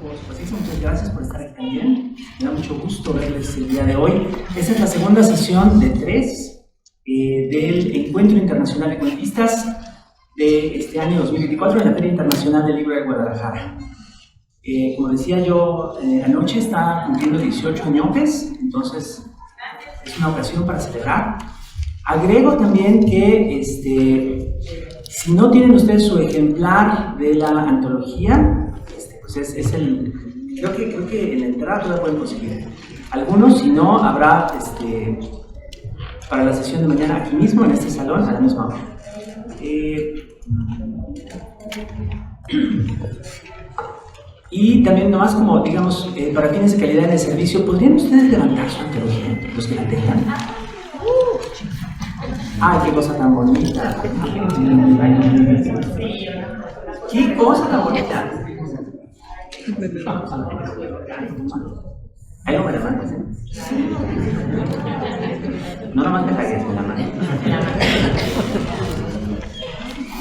Pues muchas gracias por estar aquí también. Me da mucho gusto verles el día de hoy. Esta es la segunda sesión de 3 del Encuentro Internacional de Cuentistas de este año 2024 en la Feria Internacional del Libro de Guadalajara. Como decía yo anoche, está cumpliendo 18 años, entonces es una ocasión para celebrar. Agrego también que si no tienen ustedes su ejemplar de la antología, pues es el, creo que en la entrada todavía pueden conseguir. Algunos, si no, habrá para la sesión de mañana aquí mismo, en este salón, a la misma hora. Y también nomás como, digamos, para fines de calidad en el servicio, ¿podrían ustedes levantar su antología, los que la tengan? ¡Ay, qué cosa tan bonita! ¡Qué cosa tan bonita! Ahí no me la mandas, No nomás me cagues, me la mandas.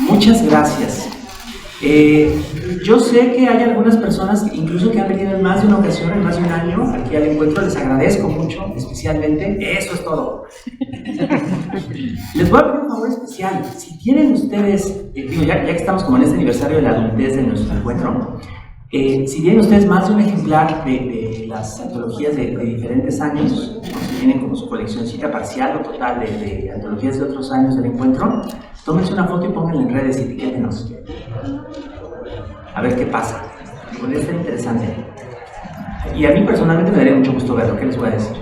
Muchas gracias. Yo sé que hay algunas personas, incluso que han venido en más de una ocasión, en más de un año, aquí al encuentro. Les agradezco mucho, especialmente. Eso es todo. Les voy a pedir un favor especial. Si tienen ustedes, ya que estamos como en este aniversario de la adultez de nuestro encuentro, si tienen ustedes más de un ejemplar de las antologías de diferentes años, o si tienen como su coleccioncita parcial o total de antologías de otros años del encuentro, tómense una foto y pónganla en redes y etiquétenos. A ver qué pasa. Podría ser interesante. Y a mí personalmente me daría mucho gusto verlo, ¿qué les voy a decir?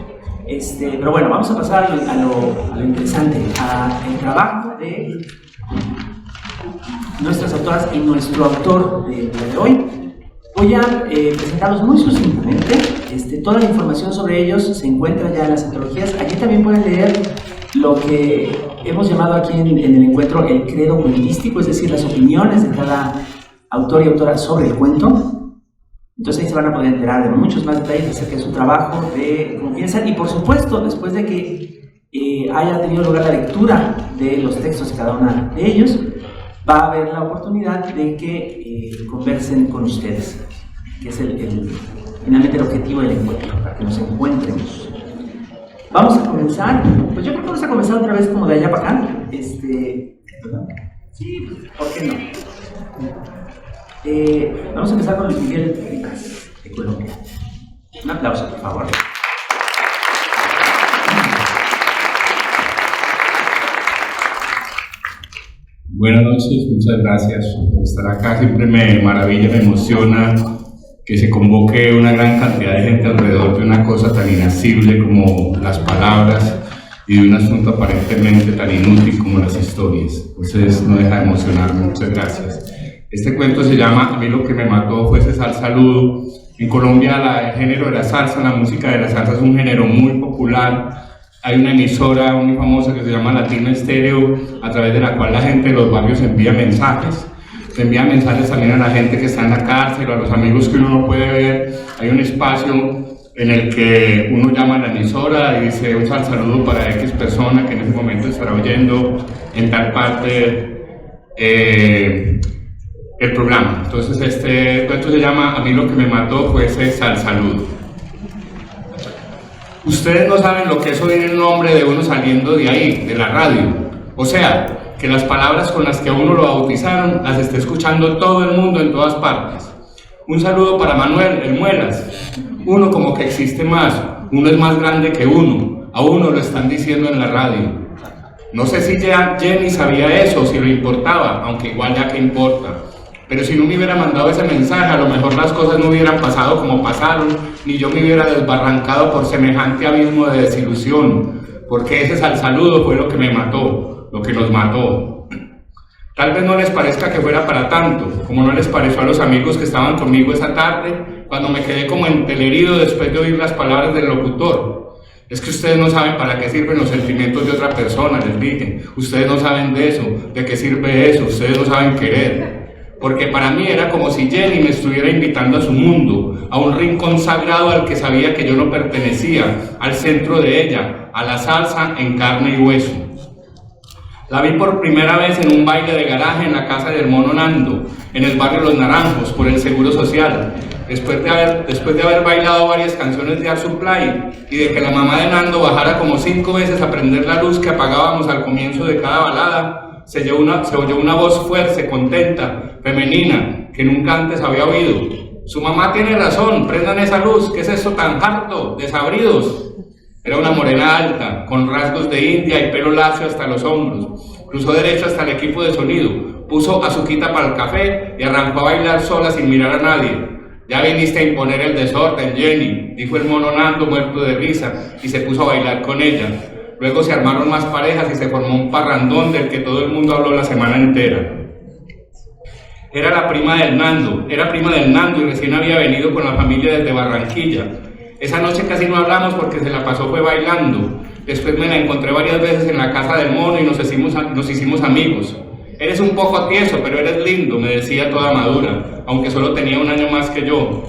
Pero bueno, vamos a pasar a lo interesante, al trabajo de nuestras autoras y nuestro autor de hoy. Voy a presentarlos muy sucintamente. Toda la información sobre ellos se encuentra ya en las antologías. Allí también pueden leer lo que hemos llamado aquí en el encuentro el credo cuentístico, es decir, las opiniones de cada autor y autora sobre el cuento. Entonces ahí se van a poder enterar de muchos más detalles acerca de su trabajo, de cómo piensan, y por supuesto, después de que haya tenido lugar la lectura de los textos de cada uno de ellos, va a haber la oportunidad de que conversen con ustedes, que es finalmente el objetivo del encuentro, para que nos encuentremos. Vamos a comenzar, pues yo creo que vamos a comenzar otra vez como de allá para acá. Sí, ¿por qué no? Vamos a empezar con Luis Miguel Ricas, de Colombia. Un aplauso, por favor. Buenas noches, muchas gracias por estar acá. Siempre me maravilla, me emociona que se convoque una gran cantidad de gente alrededor de una cosa tan inaccesible como las palabras y de un asunto aparentemente tan inútil como las historias. Entonces no deja de emocionarme, muchas gracias. Este cuento se llama A mí lo que me mató fue ese saludo. En Colombia el género de la salsa, la música de la salsa es un género muy popular. Hay una emisora muy famosa que se llama Latino Estéreo, a través de la cual la gente de los barrios envía mensajes. Se envían mensajes también a la gente que está en la cárcel, a los amigos que uno no puede ver. Hay un espacio en el que uno llama a la emisora y dice un saludo para X persona que en ese momento estará oyendo en tal parte el programa. Entonces este cuento se llama A mí lo que me mató fue ese saludo. Ustedes no saben lo que es oír el nombre de uno saliendo de ahí, de la radio. O sea, que las palabras con las que a uno lo bautizaron las esté escuchando todo el mundo en todas partes. Un saludo para Manuel, el Muelas. Uno como que existe más, uno es más grande que uno, a uno lo están diciendo en la radio. No sé si ya Jenny sabía eso, si le importaba, aunque igual ya que importa. Pero si no me hubiera mandado ese mensaje, a lo mejor las cosas no hubieran pasado como pasaron, ni yo me hubiera desbarrancado por semejante abismo de desilusión, porque ese saludo fue lo que me mató, lo que nos mató. Tal vez no les parezca que fuera para tanto, como no les pareció a los amigos que estaban conmigo esa tarde, cuando me quedé como entelherido después de oír las palabras del locutor. Es que ustedes no saben para qué sirven los sentimientos de otra persona, les dije. Ustedes no saben de eso, de qué sirve eso, ustedes no saben querer. Porque para mí era como si Jenny me estuviera invitando a su mundo, a un rincón sagrado al que sabía que yo no pertenecía, al centro de ella, a la salsa en carne y hueso. La vi por primera vez en un baile de garaje en la casa del mono Nando, en el barrio Los Naranjos, por el Seguro Social. Después de haber bailado varias canciones de Air Supply y de que la mamá de Nando bajara como 5 veces a prender la luz que apagábamos al comienzo de cada balada, se oyó una voz fuerte, contenta, femenina, que nunca antes había oído. Su mamá tiene razón, prendan esa luz, ¿qué es eso tan harto? Desabridos. Era una morena alta, con rasgos de india y pelo lacio hasta los hombros. Cruzó derecho hasta el equipo de sonido, puso azuquita para el café y arrancó a bailar sola sin mirar a nadie. Ya viniste a imponer el desorden, Jenny, dijo el mono Nando muerto de risa y se puso a bailar con ella. Luego se armaron más parejas y se formó un parrandón del que todo el mundo habló la semana entera. Era prima del Nando y recién había venido con la familia desde Barranquilla. Esa noche casi no hablamos porque se la pasó fue bailando. Después me la encontré varias veces en la casa del mono y nos hicimos amigos. Eres un poco tieso, pero eres lindo, me decía toda madura, aunque solo tenía 1 año más que yo.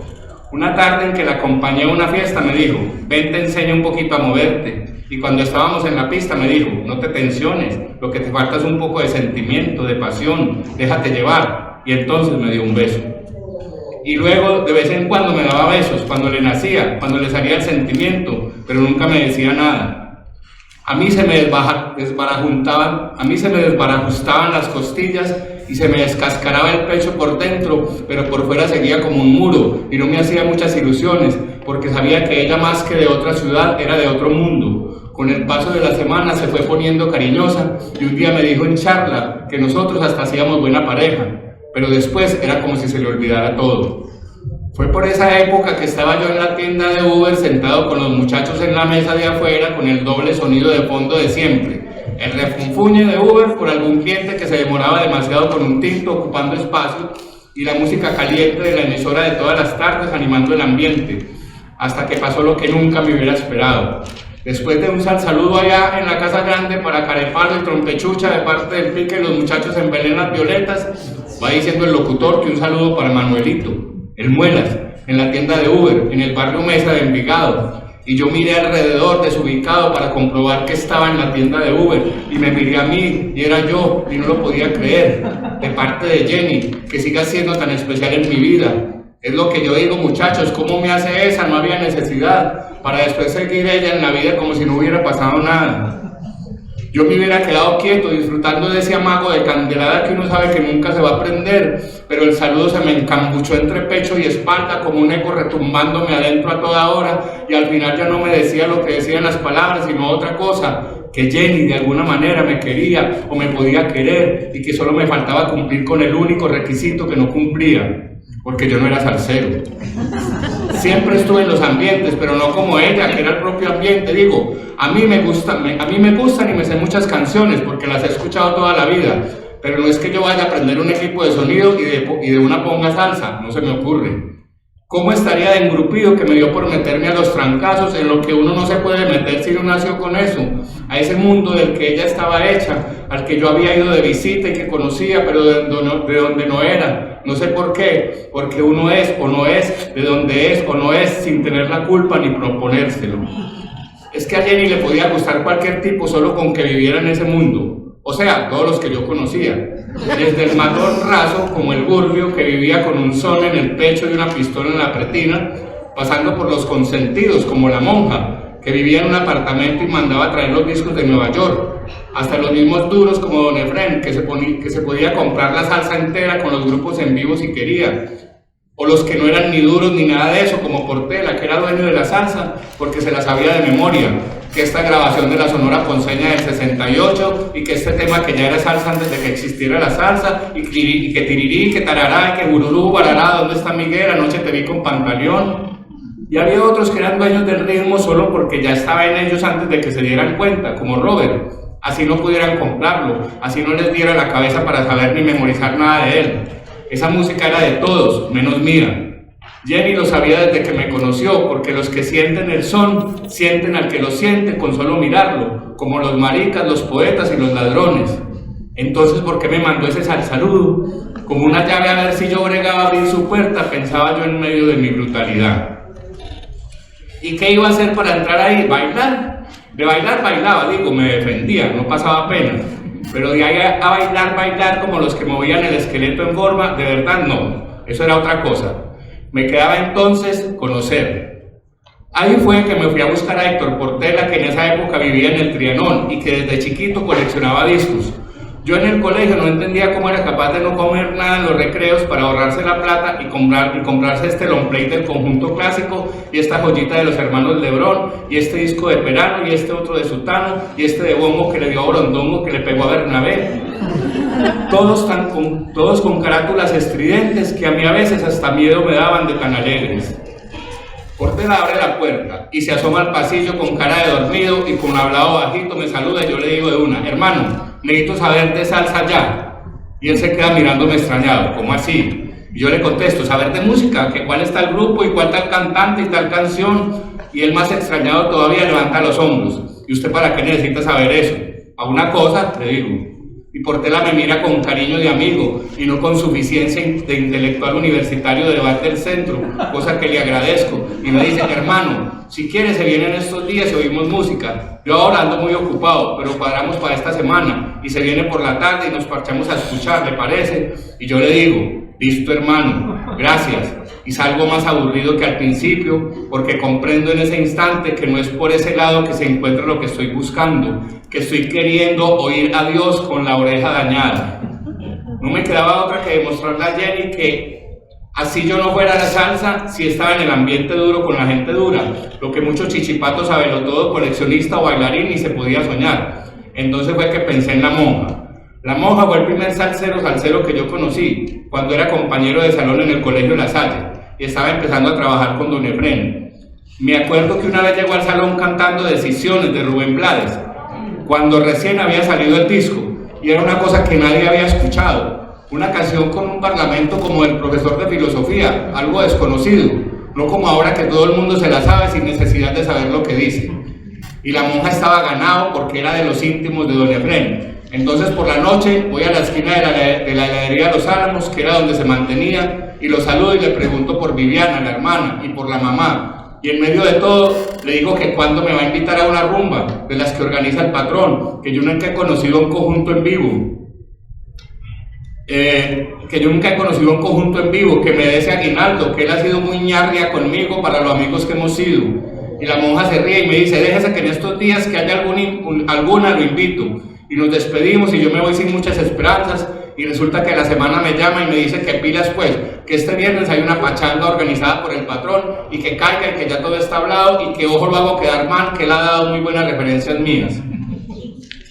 Una tarde en que la acompañé a una fiesta me dijo, ven te enseño un poquito a moverte. Y cuando estábamos en la pista me dijo, no te tensiones, lo que te falta es un poco de sentimiento, de pasión, déjate llevar. Y entonces me dio un beso. Y luego de vez en cuando me daba besos, cuando le nacía, cuando le salía el sentimiento, pero nunca me decía nada. A mí se me desbarajustaban las costillas y se me descascaraba el pecho por dentro, pero por fuera seguía como un muro y no me hacía muchas ilusiones, porque sabía que ella más que de otra ciudad era de otro mundo. Con el paso de la semana se fue poniendo cariñosa y un día me dijo en charla que nosotros hasta hacíamos buena pareja. Pero después era como si se le olvidara todo. Fue por esa época que estaba yo en la tienda de Uber sentado con los muchachos en la mesa de afuera con el doble sonido de fondo de siempre. El refunfuñe de Uber por algún cliente que se demoraba demasiado con un tinto ocupando espacio y la música caliente de la emisora de todas las tardes animando el ambiente. Hasta que pasó lo que nunca me hubiera esperado. Después de un saludo allá en la Casa Grande para Carepalo y Trompechucha de parte del Pique y los muchachos en Belén Las Violetas, va diciendo el locutor que un saludo para Manuelito, el Muelas, en la tienda de Uber, en el barrio Mesa de Envigado. Y yo miré alrededor desubicado para comprobar que estaba en la tienda de Uber y me miré a mí y era yo y no lo podía creer, de parte de Jenny, que siga siendo tan especial en mi vida. Es lo que yo digo, muchachos, ¿cómo me hace esa? No había necesidad, para después seguir ella en la vida como si no hubiera pasado nada. Yo me hubiera quedado quieto disfrutando de ese amago de candelada que uno sabe que nunca se va a prender, pero el saludo se me encambuchó entre pecho y espalda como un eco retumbándome adentro a toda hora y al final ya no me decía lo que decían las palabras, sino otra cosa, que Jenny de alguna manera me quería o me podía querer y que solo me faltaba cumplir con el único requisito que no cumplía, porque yo no era salsero. Siempre estuve en los ambientes, pero no como ella, que era el propio ambiente. Digo, a mí me gustan y me sé muchas canciones porque las he escuchado toda la vida, pero no es que yo vaya a aprender un equipo de sonido y de una ponga salsa, no se me ocurre. ¿Cómo estaría de engrupido que me dio por meterme a los trancazos en lo que uno no se puede meter si no nació con eso? A ese mundo del que ella estaba hecha, al que yo había ido de visita y que conocía, pero de donde no era. No sé por qué, porque uno es o no es, de donde es o no es, sin tener la culpa ni proponérselo. Es que a Jenny le podía gustar cualquier tipo solo con que viviera en ese mundo. O sea, todos los que yo conocía. Desde el matón raso, como el Gurbio, que vivía con un sol en el pecho y una pistola en la pretina, pasando por los consentidos, como la monja, que vivía en un apartamento y mandaba a traer los discos de Nueva York, hasta los mismos duros como Don Efrén, que se podía comprar la salsa entera con los grupos en vivo si quería, o los que no eran ni duros ni nada de eso, como Portela, que era dueño de la salsa, porque se la sabía de memoria, que esta grabación de la Sonora Ponceña del 68, y que este tema que ya era salsa antes de que existiera la salsa, y que tirirí, que tarará, y que bururú, barará, ¿dónde está Miguel? Anoche te vi con Pantaleón. Y había otros que eran dueños del ritmo solo porque ya estaba en ellos antes de que se dieran cuenta, como Robert, así no pudieran comprarlo, así no les diera la cabeza para saber ni memorizar nada de él. Esa música era de todos, menos mía. Jenny lo sabía desde que me conoció, porque los que sienten el son, sienten al que lo siente con solo mirarlo, como los maricas, los poetas y los ladrones. Entonces, ¿por qué me mandó ese saludo? Como una llave a ver si yo bregaba a abrir su puerta, pensaba yo en medio de mi brutalidad. ¿Y qué iba a hacer para entrar ahí? ¿Bailar? De bailar bailaba, digo, me defendía, no pasaba pena. pero de ahí a bailar como los que movían el esqueleto en forma, de verdad no, eso era otra cosa. Me quedaba entonces conocer. Ahí fue que me fui a buscar a Héctor Portela, que en esa época vivía en el Trianón y que desde chiquito coleccionaba discos. Yo en el colegio no entendía cómo era capaz de no comer nada en los recreos para ahorrarse la plata y comprarse este long play del Conjunto Clásico y esta joyita de los hermanos Lebrón y este disco de Perano y este otro de Sutano y este de Bombo que le dio a Borondongo que le pegó a Bernabé. Todos con carátulas estridentes que a mí a veces hasta miedo me daban de tan alegres. Portela abre la puerta y se asoma al pasillo con cara de dormido y con hablado bajito me saluda y yo le digo de una: hermano, necesito saber de salsa ya. Y él se queda mirándome extrañado, ¿cómo así? Y yo le contesto: saber de música, que cuál está el grupo y cuál tal cantante y tal canción. Y él, más extrañado todavía, levanta los hombros: ¿y usted para qué necesita saber eso? A una cosa, le digo. Y Portela me mira con cariño de amigo y no con suficiencia de intelectual universitario de debate del centro, cosa que le agradezco, y me dice: hermano, si quiere se vienen estos días y oímos música. Yo ahora ando muy ocupado, pero cuadramos para esta semana y se viene por la tarde y nos parchamos a escuchar, ¿le parece? Y yo le digo: listo, hermano, gracias. Y salgo más aburrido que al principio, porque comprendo en ese instante que no es por ese lado que se encuentra lo que estoy buscando, que estoy queriendo oír a Dios con la oreja dañada. No me quedaba otra que demostrarle a Jenny que así yo no fuera a la salsa, si estaba en el ambiente duro con la gente dura, lo que muchos chichipatos sabelotodo, coleccionista o bailarín ni se podía soñar. Entonces fue que pensé en la monja. La monja fue el primer salsero que yo conocí, cuando era compañero de salón en el colegio La Salle, y estaba empezando a trabajar con don Efrén. Me acuerdo que una vez llegó al salón cantando Decisiones de Rubén Blades, cuando recién había salido el disco, y era una cosa que nadie había escuchado, una canción con un parlamento como el profesor de filosofía, algo desconocido, no como ahora que todo el mundo se la sabe sin necesidad de saber lo que dice. Y la monja estaba ganado porque era de los íntimos de don Efrén. Entonces por la noche voy a la esquina de la heladería Los Álamos, que era donde se mantenía, y lo saludo y le pregunto por Viviana, la hermana, y por la mamá. Y en medio de todo le digo que cuándo me va a invitar a una rumba de las que organiza el patrón, que yo nunca he conocido un conjunto en vivo. Que me dé ese aguinaldo, que él ha sido muy ñarria conmigo para los amigos que hemos sido. Y la monja se ríe y me dice: déjese que en estos días que haya alguna lo invito. Y nos despedimos y yo me voy sin muchas esperanzas, y resulta que a la semana me llama y me dice que pilas pues, que este viernes hay una pachanga organizada por el patrón y que caiga y que ya todo está hablado y que ojo lo hago quedar mal, que él ha dado muy buenas referencias mías.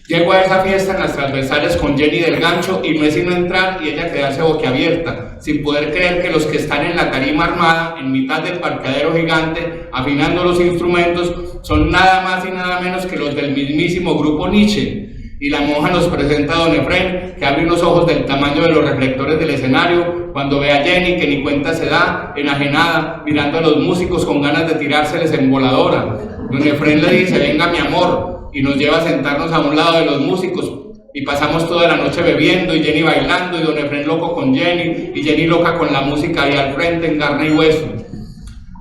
Llego a esa fiesta en las transversales con Jenny del Gancho y me sino entrar y ella quedarse boquiabierta, sin poder creer que los que están en la tarima armada, en mitad del parqueadero gigante, afinando los instrumentos, son nada más y nada menos que los del mismísimo grupo Nietzsche. Y la monja nos presenta a don Efrén, que abre unos ojos del tamaño de los reflectores del escenario cuando ve a Jenny, que ni cuenta se da, enajenada, mirando a los músicos con ganas de tirárseles en voladora. Don Efrén le dice: venga mi amor, y nos lleva a sentarnos a un lado de los músicos, y pasamos toda la noche bebiendo, y Jenny bailando, y don Efrén loco con Jenny, y Jenny loca con la música ahí al frente en carne y hueso.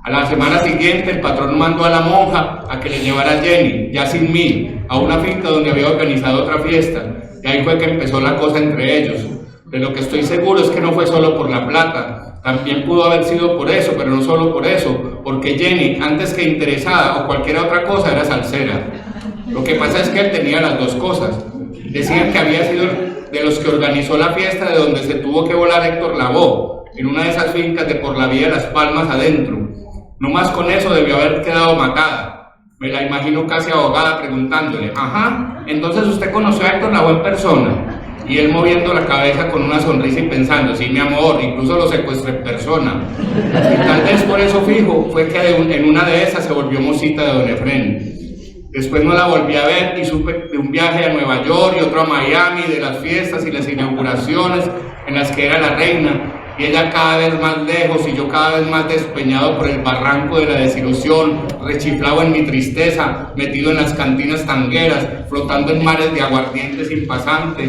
A la semana siguiente el patrón mandó a la monja a que le llevara a Jenny, ya sin mí, a una finca donde había organizado otra fiesta, y ahí fue que empezó la cosa entre ellos. De lo que estoy seguro es que no fue solo por la plata, también pudo haber sido por eso, pero no solo por eso, porque Jenny, antes que interesada o cualquier otra cosa, era salsera. Lo que pasa es que él tenía las dos cosas. Decían que había sido de los que organizó la fiesta de donde se tuvo que volar Héctor Lavoe, en una de esas fincas de por la vía de Las Palmas adentro. No más con eso debió haber quedado matada. Me la imagino casi ahogada preguntándole: ajá, entonces usted conoció a Héctor Lavoe en persona. Y él moviendo la cabeza con una sonrisa y pensando: sí, mi amor, incluso lo secuestré en persona. Y tal vez por eso fijo fue que en una de esas se volvió mocita de don Efrén. Después no la volví a ver y supe de un viaje a Nueva York y otro a Miami, de las fiestas y las inauguraciones en las que era la reina. Y ella cada vez más lejos y yo cada vez más despeñado por el barranco de la desilusión, rechiflado en mi tristeza, metido en las cantinas tangueras, flotando en mares de aguardiente sin pasante.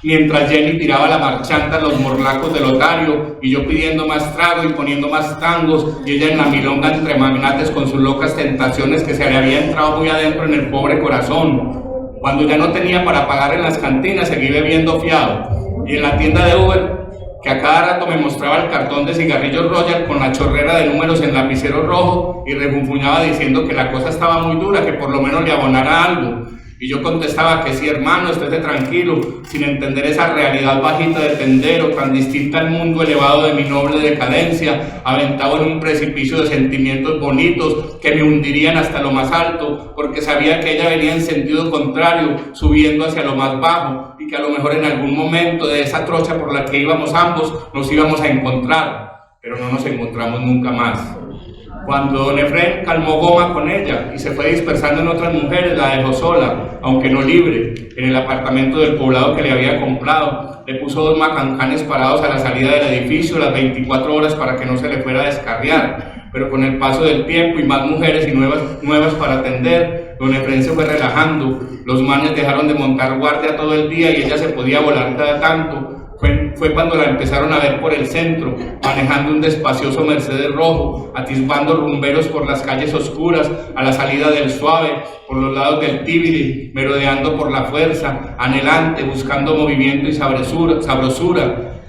Mientras Jenny tiraba la marchanta en los morlacos del otario y yo pidiendo más trago y poniendo más tangos, y ella en la milonga entre magnates con sus locas tentaciones que se le había entrado muy adentro en el pobre corazón. Cuando ya no tenía para pagar en las cantinas, seguí bebiendo fiado. Y en la tienda de Uber, que a cada rato me mostraba el cartón de cigarrillos Royal con la chorrera de números en lapicero rojo y refunfuñaba diciendo que la cosa estaba muy dura, que por lo menos le abonara algo. Y yo contestaba que sí, hermano, estése tranquilo, sin entender esa realidad bajita de tendero, tan distinta al mundo elevado de mi noble decadencia, aventado en un precipicio de sentimientos bonitos que me hundirían hasta lo más alto, porque sabía que ella venía en sentido contrario, subiendo hacia lo más bajo, y que a lo mejor en algún momento de esa trocha por la que íbamos ambos, nos íbamos a encontrar, pero no nos encontramos nunca más. Cuando don Efrén calmó goma con ella y se fue dispersando en otras mujeres, la dejó sola, aunque no libre, en el apartamento del poblado que le había comprado. Le puso 2 macancanes parados a la salida del edificio las 24 horas para que no se le fuera a descarriar. Pero con el paso del tiempo y más mujeres y nuevas para atender, don Efrén se fue relajando. Los manes dejaron de montar guardia todo el día y ella se podía volar cada tanto. Fue cuando la empezaron a ver por el centro, manejando un despacioso Mercedes rojo, atisbando rumberos por las calles oscuras, a la salida del Suave, por los lados del Tibiri, merodeando por la Fuerza, anhelante, buscando movimiento y sabrosura.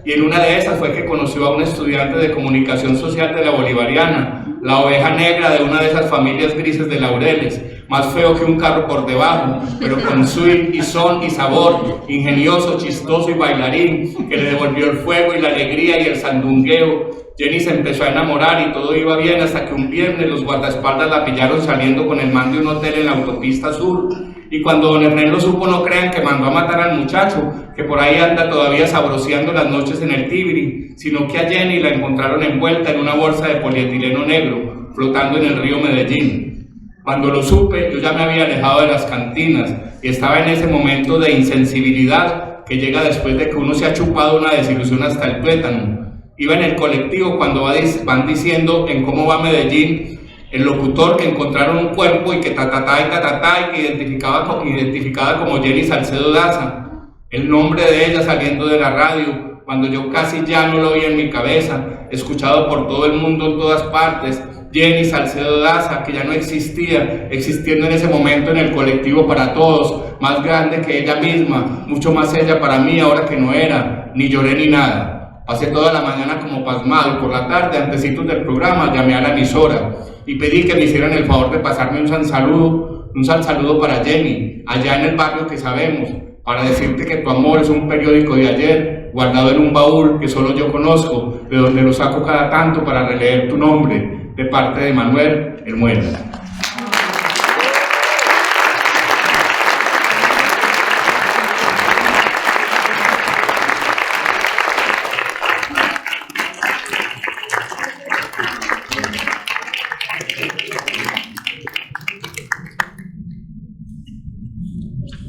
Y en una de esas fue que conoció a un estudiante de comunicación social de la Bolivariana, la oveja negra de una de esas familias grises de Laureles, más feo que un carro por debajo, pero con swing y son y sabor, ingenioso, chistoso y bailarín, que le devolvió el fuego y la alegría y el sandungueo. Jenny se empezó a enamorar y todo iba bien hasta que un viernes los guardaespaldas la pillaron saliendo con el man de un hotel en la autopista sur. Y cuando don Efrén lo supo, no crean que mandó a matar al muchacho, que por ahí anda todavía sabroseando las noches en el Tibiri, sino que a Jenny la encontraron envuelta en una bolsa de polietileno negro, flotando en el río Medellín. Cuando lo supe, yo ya me había alejado de las cantinas y estaba en ese momento de insensibilidad que llega después de que uno se ha chupado una desilusión hasta el tuétano. Iba en el colectivo cuando van diciendo en Cómo va Medellín, el locutor, que encontraron un cuerpo y que y que identificada como Jenny Salcedo Daza. El nombre de ella saliendo de la radio, cuando yo casi ya no lo vi en mi cabeza, escuchado por todo el mundo en todas partes. Jenny Salcedo Daza, que ya no existía, existiendo en ese momento en el colectivo para todos, más grande que ella misma, mucho más ella para mí ahora que no era, ni lloré ni nada. Pasé toda la mañana como pasmado y por la tarde, antecitos del programa, llamé a la emisora y pedí que me hicieran el favor de pasarme un saludo para Jenny, allá en el barrio que sabemos, para decirte que tu amor es un periódico de ayer, guardado en un baúl que solo yo conozco, de donde lo saco cada tanto para releer tu nombre, de parte de Manuel Hermuela.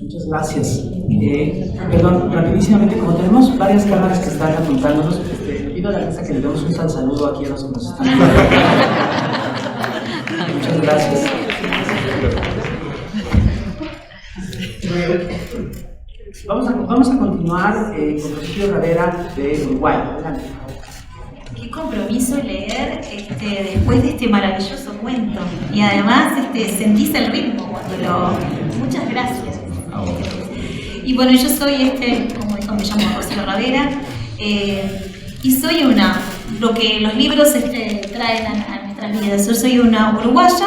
Muchas gracias. Perdón, rapidísimamente, como tenemos varias cámaras que están apuntándonos, pido a la mesa que le demos un saludo aquí a los que nos están viendo. Muchas gracias. Vamos a continuar con Rocío Rivera de Uruguay. Adelante. Qué compromiso leer después de este maravilloso cuento. Y además sentís el ritmo cuando lo... Muchas gracias. Y bueno, yo soy, como dijo, me llamo Rocío Rivera, y soy lo que los libros traen a nuestras vidas. Yo soy una uruguaya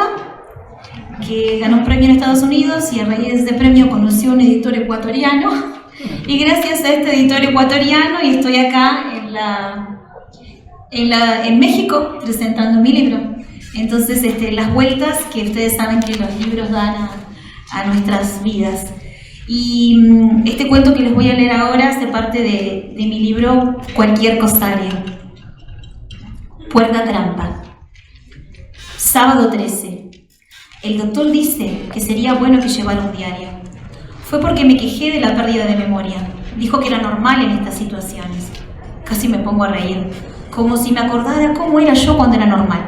que ganó un premio en Estados Unidos y a raíz de ese premio conoció a un editor ecuatoriano. Y gracias a este editor ecuatoriano, y estoy acá en México presentando mi libro. Entonces, las vueltas que ustedes saben que los libros dan a nuestras vidas. Y este cuento que les voy a leer ahora hace parte de mi libro Cualquier Cosario. Puerta trampa. Sábado 13. El doctor dice que sería bueno que llevara un diario. Fue porque me quejé de la pérdida de memoria. Dijo que era normal en estas situaciones. Casi me pongo a reír, como si me acordara cómo era yo cuando era normal.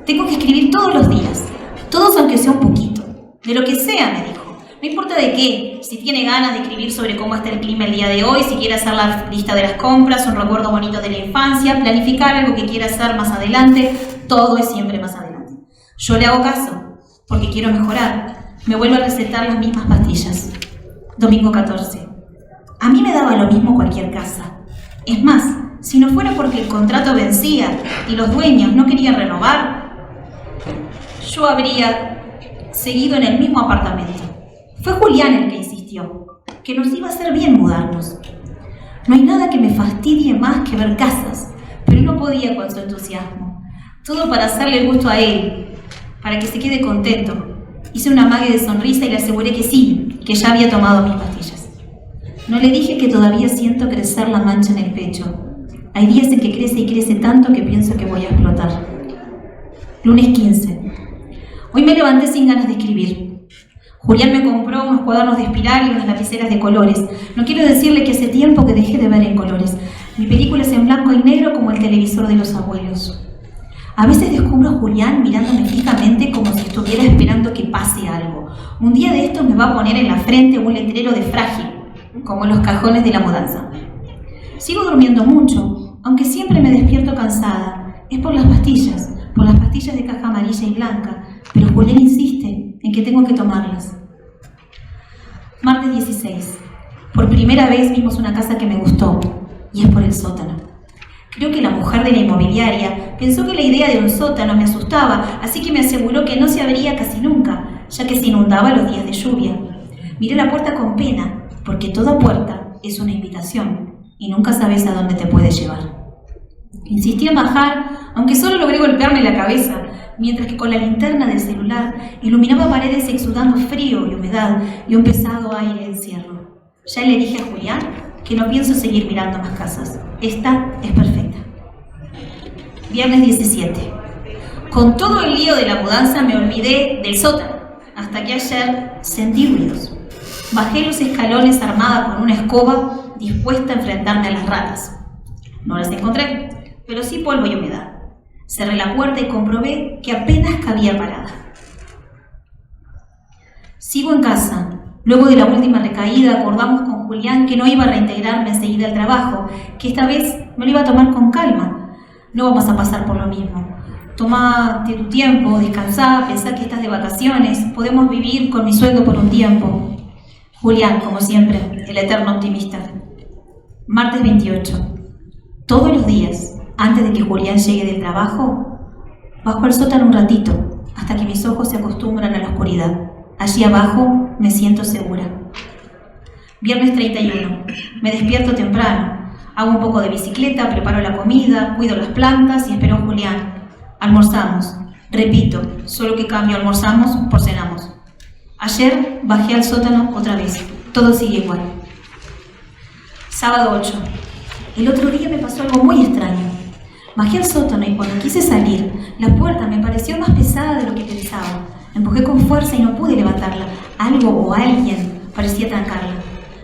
Tengo que escribir todos los días, todos aunque sea un poquito, de lo que sea, me dijo. No importa de qué, si tiene ganas de escribir sobre cómo está el clima el día de hoy, si quiere hacer la lista de las compras, un recuerdo bonito de la infancia, planificar algo que quiera hacer más adelante, todo es siempre más adelante. Yo le hago caso, porque quiero mejorar. Me vuelve a recetar las mismas pastillas. Domingo 14. A mí me daba lo mismo cualquier casa. Es más, si no fuera porque el contrato vencía y los dueños no querían renovar, yo habría seguido en el mismo apartamento. Fue Julián el que insistió, que nos iba a hacer bien mudarnos. No hay nada que me fastidie más que ver casas, pero no podía con su entusiasmo. Todo para hacerle el gusto a él, para que se quede contento. Hice una amague de sonrisa y le aseguré que sí, que ya había tomado mis pastillas. No le dije que todavía siento crecer la mancha en el pecho. Hay días en que crece y crece tanto que pienso que voy a explotar. Lunes 15. Hoy me levanté sin ganas de escribir. Julián me compró unos cuadernos de espiral y unas lapiceras de colores. No quiero decirle que hace tiempo que dejé de ver en colores. Mi película es en blanco y negro como el televisor de los abuelos. A veces descubro a Julián mirándome fijamente como si estuviera esperando que pase algo. Un día de estos me va a poner en la frente un letrero de frágil, como en los cajones de la mudanza. Sigo durmiendo mucho, aunque siempre me despierto cansada. Es por las pastillas de caja amarilla y blanca, pero Julián insiste en que tengo que tomarlas. Martes 16. Por primera vez vimos una casa que me gustó, y es por el sótano. Creo que la mujer de la inmobiliaria pensó que la idea de un sótano me asustaba, así que me aseguró que no se abría casi nunca, ya que se inundaba los días de lluvia. Miré la puerta con pena, porque toda puerta es una invitación, y nunca sabes a dónde te puede llevar. Insistí en bajar, aunque solo logré golpearme la cabeza, mientras que con la linterna del celular iluminaba paredes exudando frío y humedad y un pesado aire de encierro. Ya le dije a Julián que no pienso seguir mirando más casas. Esta es perfecta. Viernes 17. Con todo el lío de la mudanza me olvidé del sótano, hasta que ayer sentí ruidos. Bajé los escalones armada con una escoba, dispuesta a enfrentarme a las ratas. No las encontré, pero sí polvo y humedad. Cerré la puerta y comprobé que apenas cabía parada. Sigo en casa. Luego de la última recaída acordamos con Julián que no iba a reintegrarme enseguida al trabajo, que esta vez me lo iba a tomar con calma. No vamos a pasar por lo mismo. Tómate tu tiempo, descansá, pensá que estás de vacaciones, podemos vivir con mi sueldo por un tiempo. Julián, como siempre, el eterno optimista. Martes 28. Todos los días, antes de que Julián llegue del trabajo, bajo al sótano un ratito, hasta que mis ojos se acostumbran a la oscuridad. Allí abajo me siento segura. Viernes 31. Me despierto temprano. Hago un poco de bicicleta, preparo la comida, cuido las plantas y espero a Julián. Almorzamos. Repito, solo que cambio almorzamos por cenamos. Ayer bajé al sótano otra vez. Todo sigue igual. Sábado 8. El otro día me pasó algo muy extraño. Bajé al sótano y cuando quise salir, la puerta me pareció más pesada de lo que pensaba. Empujé con fuerza y no pude levantarla. Algo o alguien parecía trancarla.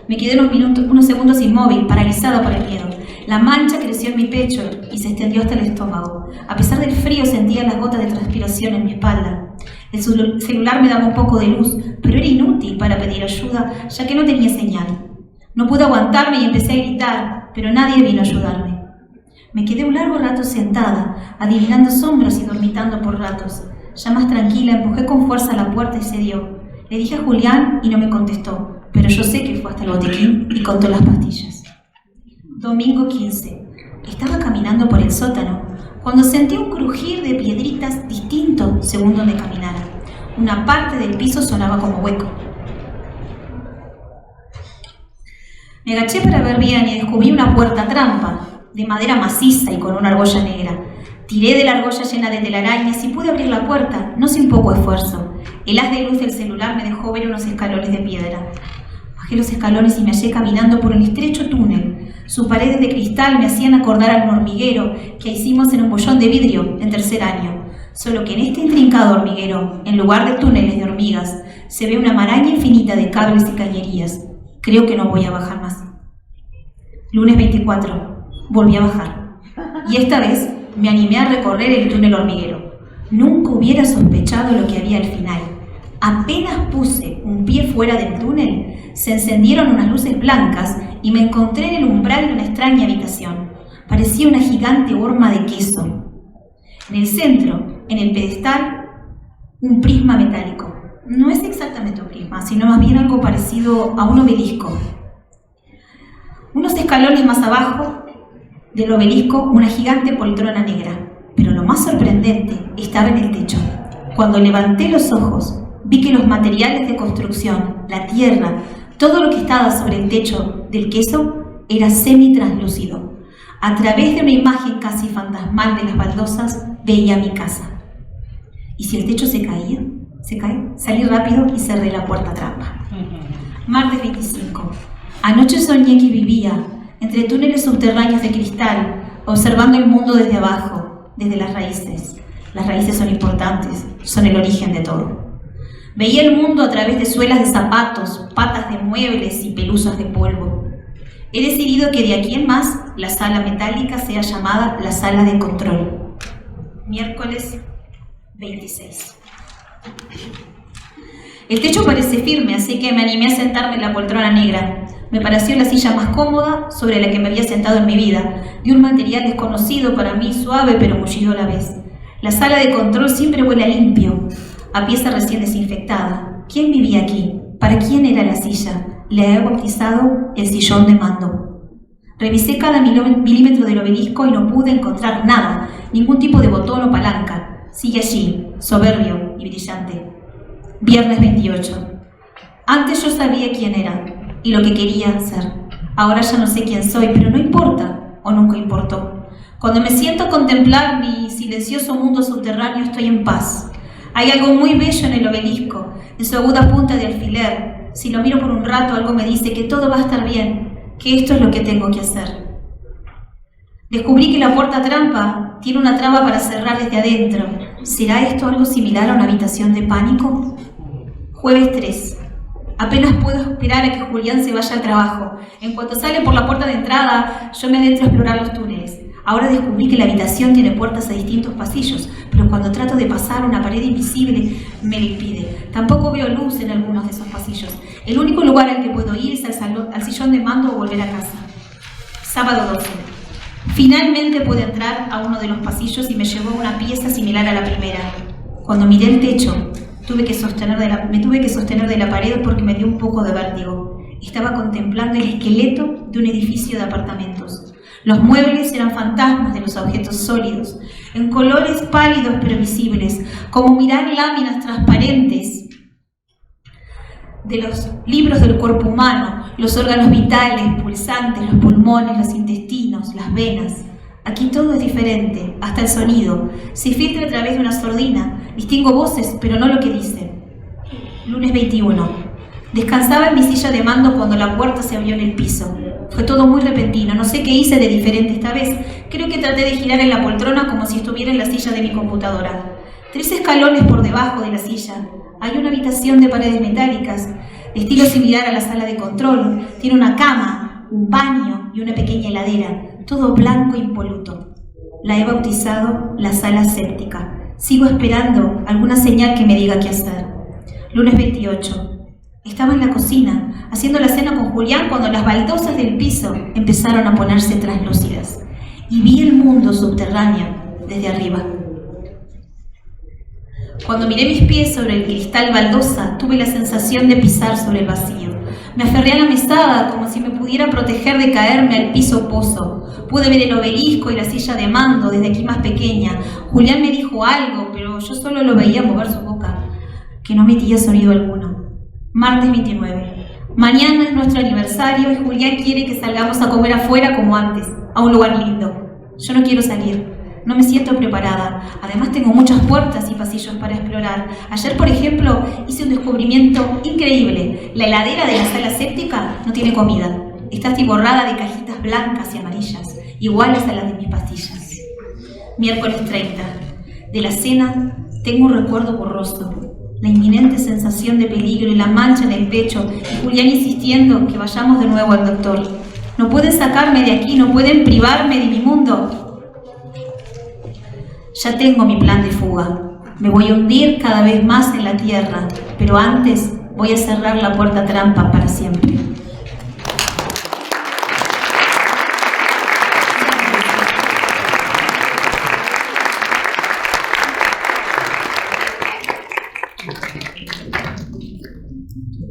Me quedé unos segundos inmóvil, paralizada por el miedo. La mancha creció en mi pecho y se extendió hasta el estómago. A pesar del frío sentía las gotas de transpiración en mi espalda. El celular me daba un poco de luz, pero era inútil para pedir ayuda, ya que no tenía señal. No pude aguantarme y empecé a gritar, pero nadie vino a ayudarme. Me quedé un largo rato sentada, adivinando sombras y dormitando por ratos. Ya más tranquila, empujé con fuerza la puerta y cedió. Le dije a Julián y no me contestó, pero yo sé que fue hasta el botiquín y contó las pastillas. Domingo 15. Estaba caminando por el sótano cuando sentí un crujir de piedritas distinto según donde caminara. Una parte del piso sonaba como hueco. Me agaché para ver bien y descubrí una puerta trampa, de madera maciza y con una argolla negra. Tiré de la argolla llena de telarañas y pude abrir la puerta, no sin poco esfuerzo. El haz de luz del celular me dejó ver unos escalones de piedra. Bajé los escalones y me hallé caminando por un estrecho túnel. Sus paredes de cristal me hacían acordar a un hormiguero que hicimos en un bollón de vidrio en tercer año. Solo que en este intrincado hormiguero, en lugar de túneles de hormigas, se ve una maraña infinita de cables y cañerías. Creo que no voy a bajar más. Lunes 24. Volví a bajar. Y esta vez me animé a recorrer el túnel hormiguero. Nunca hubiera sospechado lo que había al final. Apenas puse un pie fuera del túnel, se encendieron unas luces blancas y me encontré en el umbral de una extraña habitación. Parecía una gigante horma de queso. En el centro, en el pedestal, un prisma metálico. No es exactamente un prisma, sino más bien algo parecido a un obelisco. Unos escalones más abajo del obelisco, una gigante poltrona negra. Pero lo más sorprendente estaba en el techo. Cuando levanté los ojos, vi que los materiales de construcción, la tierra, todo lo que estaba sobre el techo del queso era semi-translúcido. A través de una imagen casi fantasmal de las baldosas, veía mi casa. ¿Y si el techo se caía? ¿Se cae? Salí rápido y cerré la puerta trampa. Martes 25. Anoche soñé que vivía entre túneles subterráneos de cristal, observando el mundo desde abajo, desde las raíces. Las raíces son importantes, son el origen de todo. Veía el mundo a través de suelas de zapatos, patas de muebles y pelusas de polvo. He decidido que de aquí en más la sala metálica sea llamada la sala de control. Miércoles 26. El techo parece firme, así que me animé a sentarme en la poltrona negra. Me pareció la silla más cómoda sobre la que me había sentado en mi vida, de un material desconocido para mí, suave pero mullido a la vez. La sala de control siempre huele limpio, a pieza recién desinfectada. ¿Quién vivía aquí? ¿Para quién era la silla? Le he bautizado el sillón de mando. Revisé cada milímetro del obelisco y no pude encontrar nada, ningún tipo de botón o palanca. Sigue allí, soberbio y brillante. Viernes 28. Antes yo sabía quién era y lo que quería ser. Ahora ya no sé quién soy, pero no importa, o nunca importó. Cuando me siento a contemplar mi silencioso mundo subterráneo, estoy en paz. Hay algo muy bello en el obelisco, en su aguda punta de alfiler. Si lo miro por un rato, algo me dice que todo va a estar bien, que esto es lo que tengo que hacer. Descubrí que la puerta trampa tiene una traba para cerrar desde adentro. ¿Será esto algo similar a una habitación de pánico? Jueves 3. Apenas puedo esperar a que Julián se vaya al trabajo. En cuanto sale por la puerta de entrada, yo me adentro a explorar los túneles. Ahora descubrí que la habitación tiene puertas a distintos pasillos, pero cuando trato de pasar una pared invisible me lo impide. Tampoco veo luz en algunos de esos pasillos. El único lugar al que puedo ir es al sillón de mando o volver a casa. Sábado 12. Finalmente pude entrar a uno de los pasillos y me llevó a una pieza similar a la primera. Cuando miré el techo, me tuve que sostener de la pared porque me dio un poco de vértigo. Estaba contemplando el esqueleto de un edificio de apartamentos. Los muebles eran fantasmas de los objetos sólidos, en colores pálidos pero visibles, como mirar láminas transparentes de los libros del cuerpo humano, los órganos vitales, pulsantes, los pulmones, los intestinos, las venas. Aquí todo es diferente, hasta el sonido. Se filtra a través de una sordina. Distingo voces, pero no lo que dicen. Lunes 21. Descansaba en mi silla de mando cuando la puerta se abrió en el piso. Fue todo muy repentino. No sé qué hice de diferente esta vez. Creo que traté de girar en la poltrona como si estuviera en la silla de mi computadora. 3 escalones por debajo de la silla. Hay una habitación de paredes metálicas, de estilo similar a la sala de control. Tiene una cama, un baño y una pequeña heladera. Todo blanco e impoluto. La he bautizado la sala séptica. Sigo esperando alguna señal que me diga qué hacer. Lunes 28. Estaba en la cocina, haciendo la cena con Julián cuando las baldosas del piso empezaron a ponerse translúcidas. Y vi el mundo subterráneo desde arriba. Cuando miré mis pies sobre el cristal baldosa, tuve la sensación de pisar sobre el vacío. Me aferré a la mesada como si me pudiera proteger de caerme al piso pozo. Pude ver el obelisco y la silla de mando desde aquí más pequeña. Julián me dijo algo, pero yo solo lo veía mover su boca, que no emitía sonido alguno. Martes 29. Mañana es nuestro aniversario y Julián quiere que salgamos a comer afuera como antes, a un lugar lindo. Yo no quiero salir. No me siento preparada. Además tengo muchas puertas y pasillos para explorar. Ayer, por ejemplo, hice un descubrimiento increíble. La heladera de la sala séptica no tiene comida. Está atiborrada de cajitas blancas y amarillas, iguales a las de mis pastillas. Miércoles 30. De la cena tengo un recuerdo borroso. La inminente sensación de peligro y la mancha en el pecho, y Julián insistiendo que vayamos de nuevo al doctor. No pueden sacarme de aquí, no pueden privarme de mi mundo. Ya tengo mi plan de fuga. Me voy a hundir cada vez más en la tierra, pero antes voy a cerrar la puerta trampa para siempre.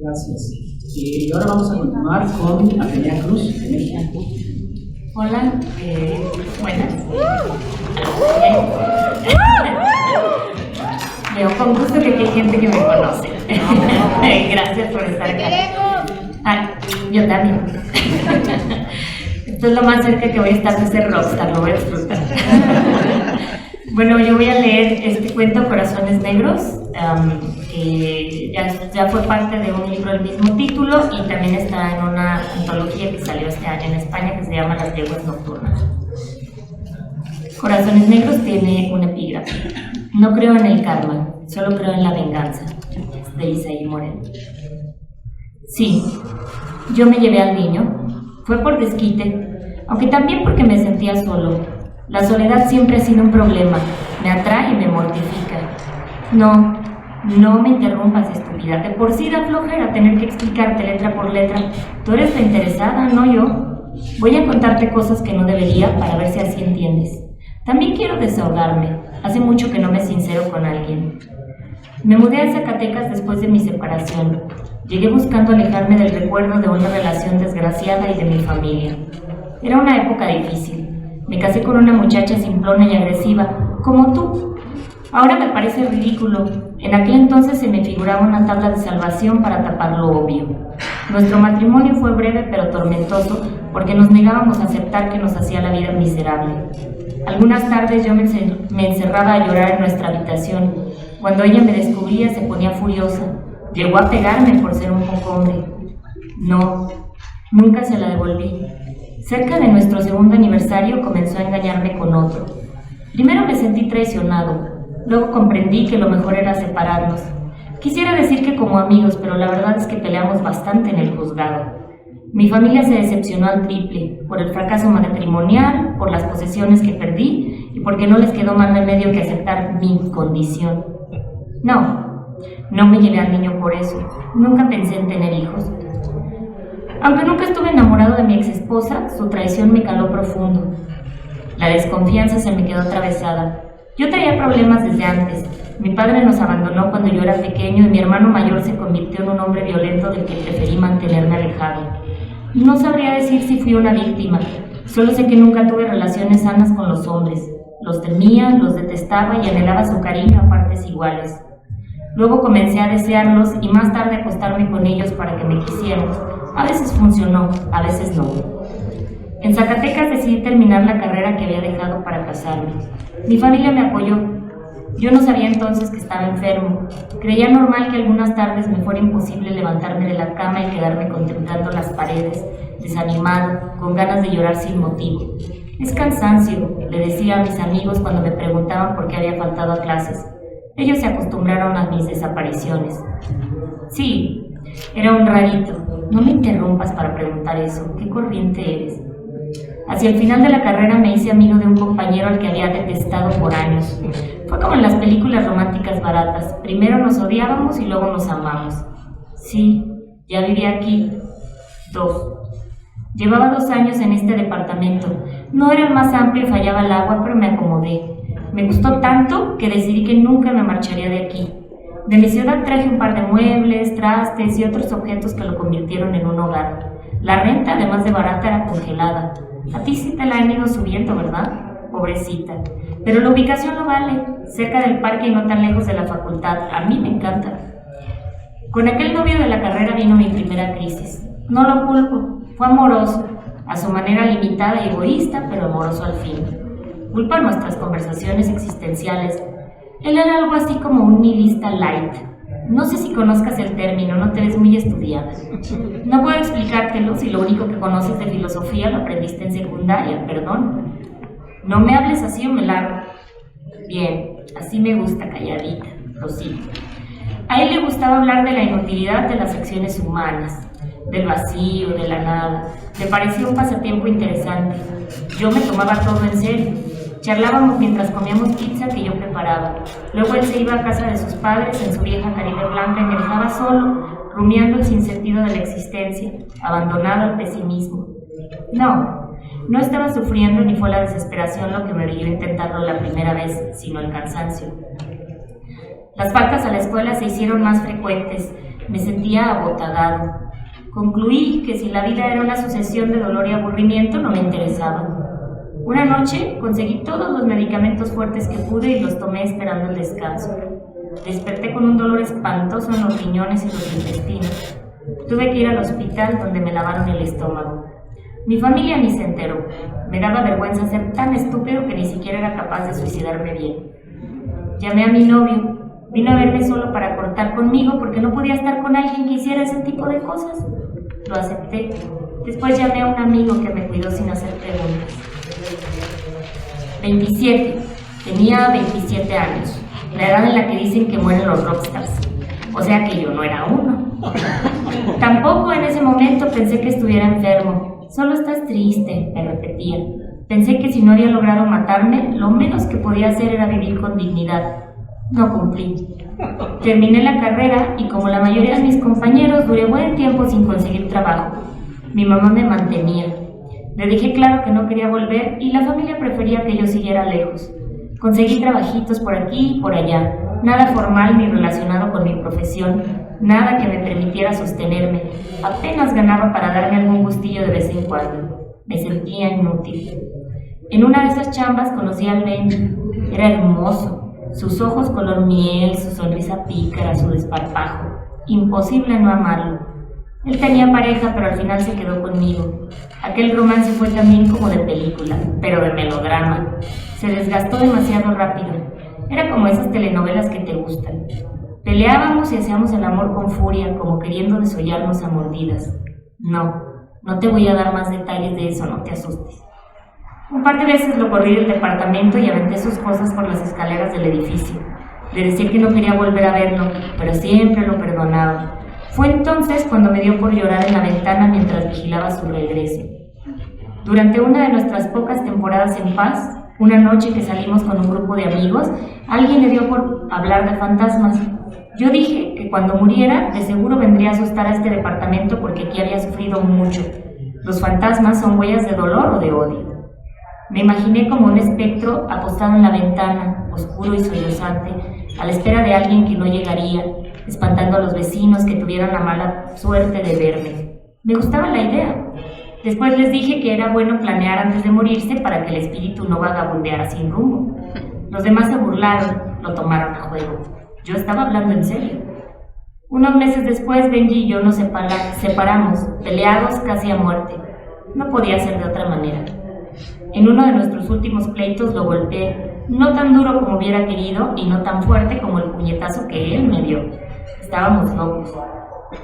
Gracias. Y ahora vamos a continuar con Atenea Cruz, de México. Hola, buenas. Veo con gusto que hay gente que me conoce. Gracias por estar acá. Ay, yo también. Esto es lo más cerca que voy a estar de ser rockstar, lo voy a disfrutar. Bueno, yo voy a leer este cuento, Corazones Negros, que ya fue parte de un libro del mismo título y también está en una antología que salió este año en España que se llama Las Yeguas Nocturnas. Corazones Negros tiene un epígrafe. No creo en el karma, solo creo en la venganza. Es de Isaí Moreno. Sí, yo me llevé al niño. Fue por desquite, aunque también porque me sentía solo. La soledad siempre ha sido un problema. Me atrae y me mortifica. No me interrumpas, estúpida. De por sí da flojera tener que explicarte letra por letra. Tú eres la interesada, no yo. Voy a contarte cosas que no debería para ver si así entiendes. También quiero desahogarme. Hace mucho que no me sincero con alguien. Me mudé a Zacatecas después de mi separación. Llegué buscando alejarme del recuerdo de una relación desgraciada y de mi familia. Era una época difícil. Me casé con una muchacha simplona y agresiva, como tú. Ahora me parece ridículo. En aquel entonces se me figuraba una tabla de salvación para tapar lo obvio. Nuestro matrimonio fue breve pero tormentoso porque nos negábamos a aceptar que nos hacía la vida miserable. Algunas tardes yo me encerraba a llorar en nuestra habitación. Cuando ella me descubría se ponía furiosa. Llegó a pegarme por ser un poco hombre. No, nunca se la devolví. Cerca de nuestro segundo aniversario comenzó a engañarme con otro. Primero me sentí traicionado, luego comprendí que lo mejor era separarnos. Quisiera decir que como amigos, pero la verdad es que peleamos bastante en el juzgado. Mi familia se decepcionó al triple, por el fracaso matrimonial, por las posesiones que perdí y porque no les quedó más remedio que aceptar mi condición. No me llevé al niño por eso, nunca pensé en tener hijos. Aunque nunca estuve enamorado de mi exesposa, su traición me caló profundo. La desconfianza se me quedó atravesada. Yo traía problemas desde antes. Mi padre nos abandonó cuando yo era pequeño y mi hermano mayor se convirtió en un hombre violento del que preferí mantenerme alejado. No sabría decir si fui una víctima, solo sé que nunca tuve relaciones sanas con los hombres. Los temía, los detestaba y anhelaba su cariño a partes iguales. Luego comencé a desearlos y más tarde acostarme con ellos para que me quisieran. A veces funcionó, a veces no. En Zacatecas decidí terminar la carrera que había dejado para casarme. Mi familia me apoyó. Yo no sabía entonces que estaba enfermo. Creía normal que algunas tardes me fuera imposible levantarme de la cama y quedarme contemplando las paredes, desanimado, con ganas de llorar sin motivo. Es cansancio, le decía a mis amigos cuando me preguntaban por qué había faltado a clases. Ellos se acostumbraron a mis desapariciones. Sí, era un rarito. No me interrumpas para preguntar eso. ¿Qué corriente eres? Hacia el final de la carrera me hice amigo de un compañero al que había detestado por años. Fue como en las películas románticas baratas. Primero nos odiábamos y luego nos amamos. Sí, ya vivía aquí. 2. Llevaba 2 años en este departamento. No era el más amplio y fallaba el agua, pero me acomodé. Me gustó tanto que decidí que nunca me marcharía de aquí. De mi ciudad traje un par de muebles, trastes y otros objetos que lo convirtieron en un hogar. La renta, además de barata, era congelada. A ti sí te la han ido subiendo, ¿verdad? Pobrecita. Pero la ubicación lo vale, cerca del parque y no tan lejos de la facultad. A mí me encanta. Con aquel novio de la carrera vino mi primera crisis. No lo culpo, fue amoroso, a su manera limitada y egoísta, pero amoroso al fin. Culpa nuestras conversaciones existenciales. Él era algo así como un nihilista light. No sé si conozcas el término, no te ves muy estudiada. No puedo explicártelo si lo único que conoces de filosofía lo aprendiste en secundaria, perdón. No me hables así o me largo. Bien, así me gusta, calladita, prosigo. A él le gustaba hablar de la inutilidad de las acciones humanas, del vacío, de la nada. Le parecía un pasatiempo interesante. Yo me tomaba todo en serio. Charlábamos mientras comíamos pizza que yo preparaba. Luego él se iba a casa de sus padres en su vieja Caribe blanca y me dejaba solo, rumiando el sinsentido de la existencia, abandonado al pesimismo. No estaba sufriendo ni fue la desesperación lo que me orilló a intentarlo la primera vez, sino el cansancio. Las faltas a la escuela se hicieron más frecuentes. Me sentía abotagado. Concluí que si la vida era una sucesión de dolor y aburrimiento, no me interesaba. Una noche conseguí todos los medicamentos fuertes que pude y los tomé esperando el descanso. Desperté con un dolor espantoso en los riñones y los intestinos. Tuve que ir al hospital donde me lavaron el estómago. Mi familia ni se enteró. Me daba vergüenza ser tan estúpido que ni siquiera era capaz de suicidarme bien. Llamé a mi novio. Vino a verme solo para cortar conmigo porque no podía estar con alguien que hiciera ese tipo de cosas. Lo acepté. Después llamé a un amigo que me cuidó sin hacer preguntas. 27. Tenía 27 años. La edad en la que dicen que mueren los rockstars. O sea que yo no era uno. Tampoco en ese momento pensé que estuviera enfermo. Solo estás triste, me repetía. Pensé que si no había logrado matarme, lo menos que podía hacer era vivir con dignidad. No cumplí. Terminé la carrera y como la mayoría de mis compañeros duré buen tiempo sin conseguir trabajo. Mi mamá me mantenía. Le dejé claro que no quería volver y la familia prefería que yo siguiera lejos. Conseguí trabajitos por aquí y por allá, nada formal ni relacionado con mi profesión, nada que me permitiera sostenerme. Apenas ganaba para darme algún gustillo de vez en cuando. Me sentía inútil. En una de esas chambas conocí al Benji. Era hermoso. Sus ojos color miel, su sonrisa pícara, su desparpajo. Imposible no amarlo. Él tenía pareja, pero al final se quedó conmigo. Aquel romance fue también como de película, pero de melodrama. Se desgastó demasiado rápido. Era como esas telenovelas que te gustan. Peleábamos y hacíamos el amor con furia, como queriendo desollarnos a mordidas. No te voy a dar más detalles de eso, no te asustes. Un par de veces lo corrí del departamento y aventé sus cosas por las escaleras del edificio. Le decía que no quería volver a verlo, pero siempre lo perdonaba. Fue entonces cuando me dio por llorar en la ventana mientras vigilaba su regreso. Durante una de nuestras pocas temporadas en paz, una noche que salimos con un grupo de amigos, alguien le dio por hablar de fantasmas. Yo dije que cuando muriera, de seguro vendría a asustar a este departamento porque aquí había sufrido mucho. Los fantasmas son huellas de dolor o de odio. Me imaginé como un espectro acostado en la ventana, oscuro y sollozante, a la espera de alguien que no llegaría, espantando a los vecinos que tuvieran la mala suerte de verme. Me gustaba la idea. Después les dije que era bueno planear antes de morirse para que el espíritu no vagabundeara sin rumbo. Los demás se burlaron, lo tomaron a juego. Yo estaba hablando en serio. Unos meses después, Benji y yo nos separamos, peleados casi a muerte. No podía ser de otra manera. En uno de nuestros últimos pleitos lo golpeé, no tan duro como hubiera querido y no tan fuerte como el puñetazo que él me dio. Estábamos locos.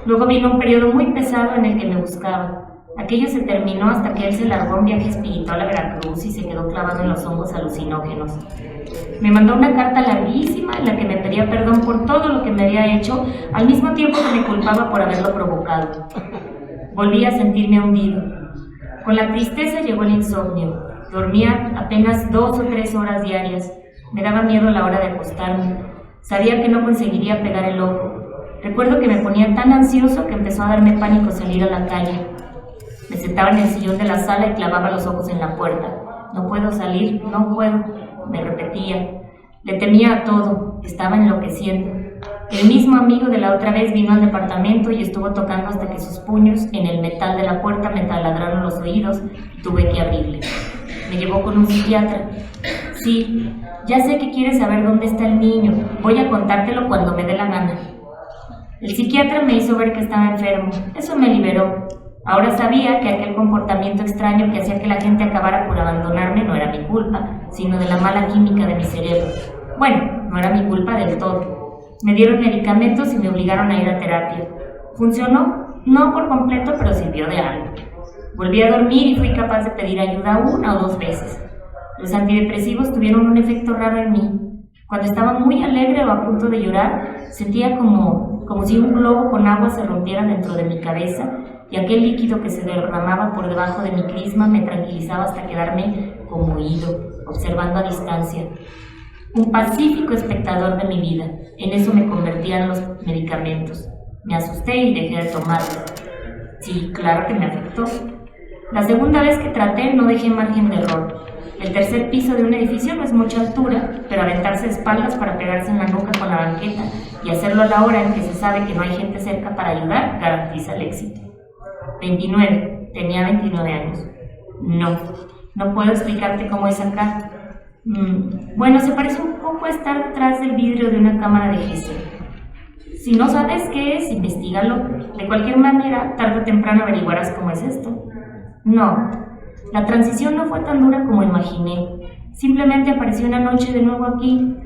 Luego vino un periodo muy pesado en el que me buscaba. Aquello se terminó hasta que él se largó un viaje espiritual a Veracruz y se quedó clavado en los hongos alucinógenos. Me mandó una carta larguísima en la que me pedía perdón por todo lo que me había hecho, al mismo tiempo que me culpaba por haberlo provocado. Volví a sentirme hundido. Con la tristeza llegó el insomnio. Dormía apenas 2 o 3 horas diarias. Me daba miedo la hora de acostarme. Sabía que no conseguiría pegar el ojo. Recuerdo que me ponía tan ansioso que empezó a darme pánico salir a la calle. Me sentaba en el sillón de la sala y clavaba los ojos en la puerta. No puedo salir, no puedo, me repetía. Le temía a todo, estaba enloqueciendo. El mismo amigo de la otra vez vino al departamento y estuvo tocando hasta que sus puños en el metal de la puerta me taladraron los oídos y tuve que abrirle. Me llevó con un psiquiatra. Sí, ya sé que quieres saber dónde está el niño. Voy a contártelo cuando me dé la gana. El psiquiatra me hizo ver que estaba enfermo. Eso me liberó. Ahora sabía que aquel comportamiento extraño que hacía que la gente acabara por abandonarme no era mi culpa, sino de la mala química de mi cerebro. Bueno, no era mi culpa del todo. Me dieron medicamentos y me obligaron a ir a terapia. ¿Funcionó? No por completo, pero sirvió de algo. Volví a dormir y fui capaz de pedir ayuda 1 o 2 veces. Los antidepresivos tuvieron un efecto raro en mí. Cuando estaba muy alegre o a punto de llorar, sentía como si un globo con agua se rompiera dentro de mi cabeza y aquel líquido que se derramaba por debajo de mi crisma me tranquilizaba hasta quedarme como oído, observando a distancia. Un pacífico espectador de mi vida. En eso me convertían los medicamentos. Me asusté y dejé de tomarlos. Sí, claro que me afectó. La segunda vez que traté no dejé margen de error. El tercer piso de un edificio no es mucha altura, pero aventarse de espaldas para pegarse en la nuca con la banqueta y hacerlo a la hora en que se sabe que no hay gente cerca para ayudar garantiza el éxito. 29. Tenía 29 años. No puedo explicarte cómo es acá. Bueno, se parece un poco a estar detrás del vidrio de una cámara de Gesell. Si no sabes qué es, investígalo. De cualquier manera, tarde o temprano averiguarás cómo es esto. No, la transición no fue tan dura como imaginé. Simplemente aparecí una noche de nuevo aquí.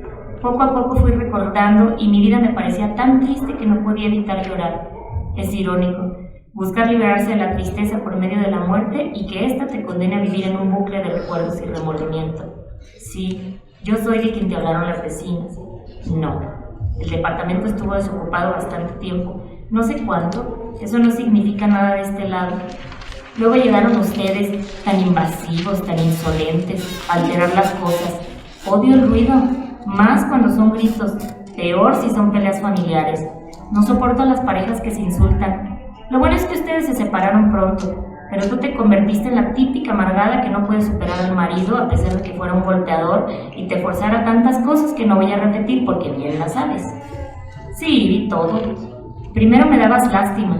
Poco a poco fui recordando y mi vida me parecía tan triste que no podía evitar llorar. Es irónico, buscar liberarse de la tristeza por medio de la muerte y que ésta te condene a vivir en un bucle de recuerdos y remordimiento. Sí, yo soy de quien te hablaron las vecinas. No, el departamento estuvo desocupado bastante tiempo. No sé cuánto, eso no significa nada de este lado. Luego llegaron ustedes, tan invasivos, tan insolentes, a alterar las cosas. Odio el ruido, más cuando son gritos, peor si son peleas familiares. No soporto a las parejas que se insultan. Lo bueno es que ustedes se separaron pronto, pero tú te convertiste en la típica amargada que no puede superar al marido a pesar de que fuera un golpeador y te forzara tantas cosas que no voy a repetir porque bien las sabes. Sí, vi todo. Primero me dabas lástima.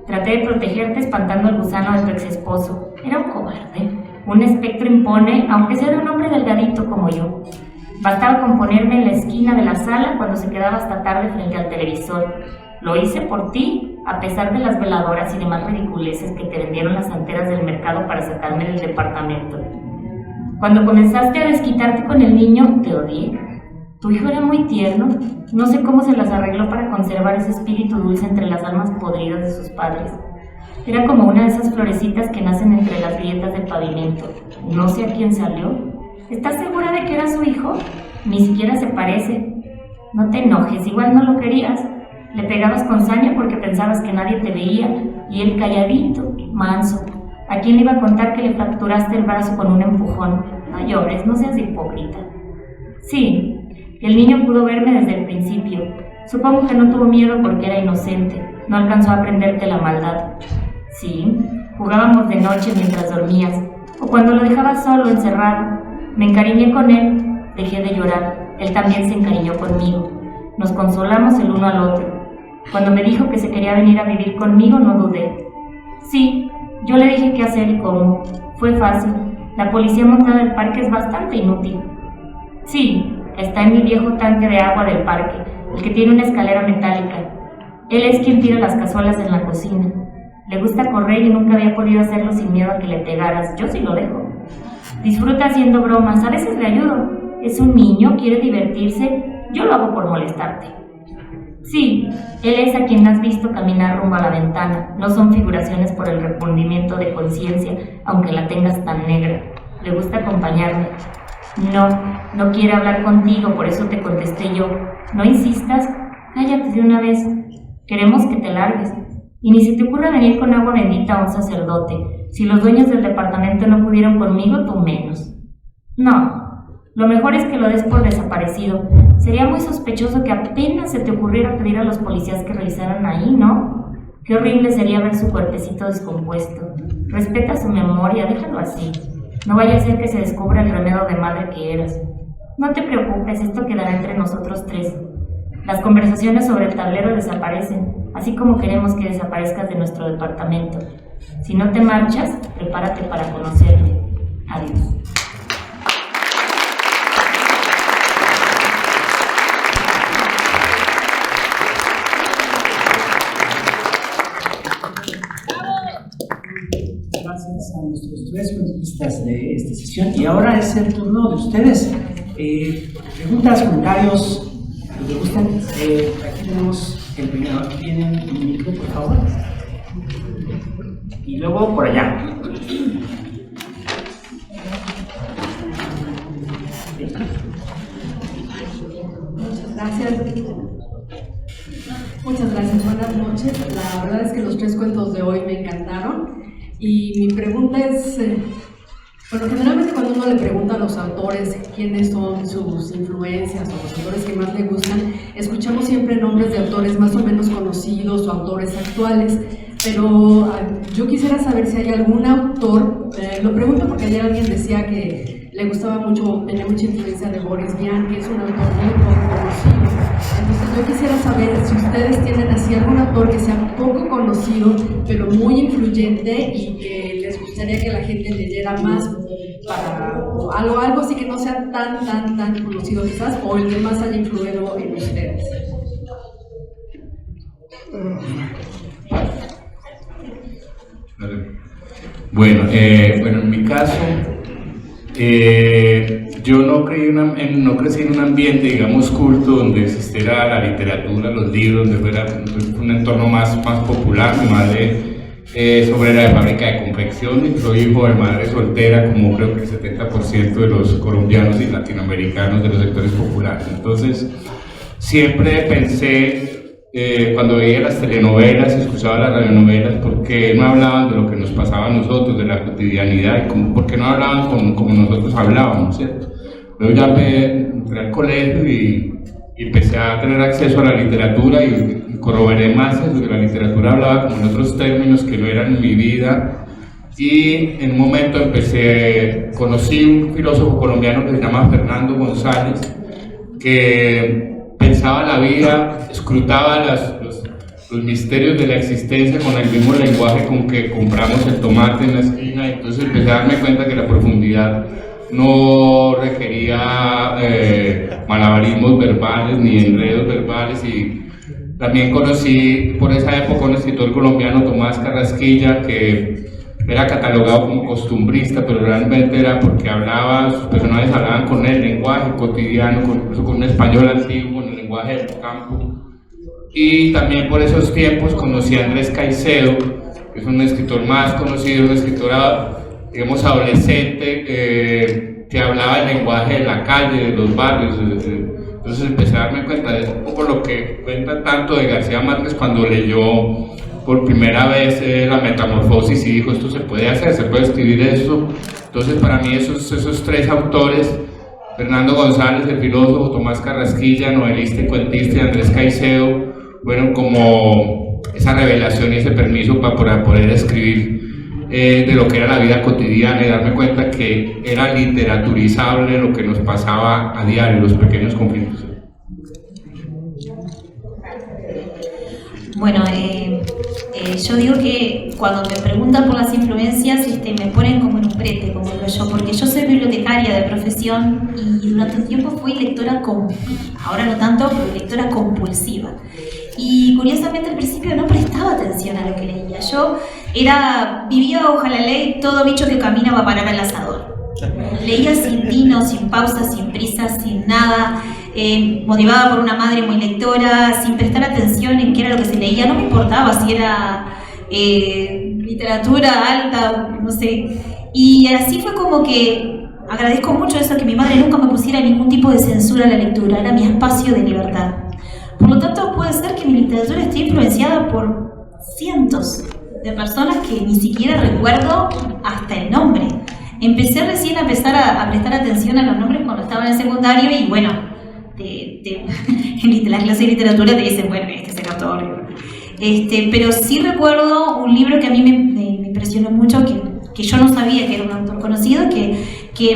Traté de protegerte espantando al gusano de tu ex esposo. Era un cobarde. Un espectro impone, aunque sea de un hombre delgadito como yo. Bastaba con ponerme en la esquina de la sala cuando se quedaba hasta tarde frente al televisor. Lo hice por ti, a pesar de las veladoras y demás ridiculeces que te vendieron las santeras del mercado para sacarme del departamento. Cuando comenzaste a desquitarte con el niño, te odié. Tu hijo era muy tierno. No sé cómo se las arregló para conservar ese espíritu dulce entre las almas podridas de sus padres. Era como una de esas florecitas que nacen entre las grietas del pavimento. No sé a quién salió. ¿Estás segura de que era su hijo? Ni siquiera se parece. No te enojes, igual no lo querías. Le pegabas con saña porque pensabas que nadie te veía, y él calladito, manso. ¿A quién le iba a contar que le fracturaste el brazo con un empujón? No llores, no seas hipócrita. Sí, el niño pudo verme desde el principio. Supongo que no tuvo miedo porque era inocente. No alcanzó a aprenderte la maldad. Sí, jugábamos de noche mientras dormías, o cuando lo dejabas solo, encerrado. Me encariñé con él, dejé de llorar. Él también se encariñó conmigo. Nos consolamos el uno al otro. Cuando me dijo que se quería venir a vivir conmigo, no dudé. Sí, yo le dije qué hacer y cómo. Fue fácil. La policía montada del parque es bastante inútil. Sí, está en mi viejo tanque de agua del parque, el que tiene una escalera metálica. Él es quien tira las cazuelas en la cocina. Le gusta correr y nunca había podido hacerlo sin miedo a que le pegaras. Yo sí lo dejo. Disfruta haciendo bromas, a veces le ayudo. Es un niño, quiere divertirse. Yo lo hago por molestarte. Sí, él es a quien has visto caminar rumbo a la ventana. No son figuraciones por el remordimiento de conciencia, aunque la tengas tan negra. Le gusta acompañarme. No quiere hablar contigo, por eso te contesté yo. No insistas, cállate de una vez. Queremos que te largues. Y ni se te ocurra venir con agua bendita a un sacerdote. Si los dueños del departamento no pudieron conmigo, tú menos. No, lo mejor es que lo des por desaparecido. Sería muy sospechoso que apenas se te ocurriera pedir a los policías que revisaran ahí, ¿no? Qué horrible sería ver su cuerpecito descompuesto. Respeta su memoria, déjalo así. No vaya a ser que se descubra el remedio de madre que eras. No te preocupes, esto quedará entre nosotros tres. Las conversaciones sobre el tablero desaparecen, así como queremos que desaparezcas de nuestro departamento. Si no te marchas, prepárate para conocerte. Adiós. Gracias a nuestros tres cuentistas de esta sesión. Y ahora es el turno de ustedes. Preguntas, comentarios, lo que gustan. Aquí tenemos el primero. Aquí tienen un micro, por favor. Y luego por allá. Muchas gracias, buenas noches. La verdad es que los tres cuentos de hoy me encantaron. Y mi pregunta es, bueno, generalmente cuando uno le pregunta a los autores quiénes son sus influencias o los autores que más le gustan, escuchamos siempre nombres de autores más o menos conocidos o autores actuales, pero yo quisiera saber si hay algún autor, lo pregunto porque ayer alguien decía que le gustaba mucho, tenía mucha influencia de Boris Vian, que es un autor muy poco conocido. Entonces yo quisiera saber si ustedes tienen así algún autor que sea poco conocido, pero muy influyente y que les gustaría que la gente leyera más, para algo así que no sea tan conocido quizás, o el que más haya influido en ustedes. Bueno, en mi caso, yo no crecí en un ambiente, digamos, culto, donde existiera la literatura, los libros, donde fuera un entorno más popular. Mi madre es obrera de fábrica de confección y soy hijo de madre soltera, como creo que el 70% de los colombianos y latinoamericanos de los sectores populares. Entonces, siempre pensé, cuando veía las telenovelas, escuchaba las radionovelas, ¿por qué no hablaban de lo que nos pasaba a nosotros, de la cotidianidad? Y ¿por qué no hablaban como nosotros hablábamos, ¿cierto? Luego ya entré al colegio y empecé a tener acceso a la literatura y corroboré más eso, que la literatura hablaba como en otros términos que no eran mi vida. Y en un momento conocí un filósofo colombiano que se llama Fernando González, que pensaba la vida, escrutaba los misterios de la existencia con el mismo lenguaje con que compramos el tomate en la esquina. Entonces empecé a darme cuenta que la profundidad no requería malabarismos verbales ni enredos verbales. Y también conocí por esa época un escritor colombiano, Tomás Carrasquilla, que era catalogado como costumbrista, pero realmente era porque sus personajes hablaban con el lenguaje cotidiano, incluso con un español antiguo, en el lenguaje del campo. Y también por esos tiempos conocí a Andrés Caicedo, que es un escritor más conocido, un escritor, digamos, adolescente, que hablaba el lenguaje de la calle, de los barrios. Entonces empecé a darme cuenta de un poco lo que cuenta tanto de García Márquez cuando leyó por primera vez La Metamorfosis y dijo: esto se puede hacer, se puede escribir esto. Entonces para mí esos tres autores, Fernando González, el filósofo, Tomás Carrasquilla, novelista y cuentista, y Andrés Caicedo, fueron como esa revelación y ese permiso para poder escribir de lo que era la vida cotidiana y darme cuenta que era literaturizable lo que nos pasaba a diario, los pequeños conflictos. Bueno, yo digo que cuando me preguntan por las influencias, me ponen como en un brete, como digo yo, porque yo soy bibliotecaria de profesión y durante un tiempo fui lectora, ahora no tanto, pero lectora compulsiva. Y curiosamente al principio no prestaba atención a lo que leía. Yo vivía bajo la ley, todo bicho que camina va a parar al asador. Leía sin tino, sin pausa, sin prisa, sin nada, motivada por una madre muy lectora, sin prestar atención en qué era lo que se leía. No me importaba si era literatura alta, no sé. Y así fue como que agradezco mucho eso, que mi madre nunca me pusiera ningún tipo de censura a la lectura, era mi espacio de libertad. Por lo tanto, puede ser que mi literatura esté influenciada por cientos de personas que ni siquiera recuerdo hasta el nombre. Empecé recién a prestar atención a los nombres cuando estaba en el secundario y bueno, en la clase de literatura te dicen, bueno, este es el autor. Pero sí recuerdo un libro que a mí me impresionó mucho, que yo no sabía que era un autor conocido, a mí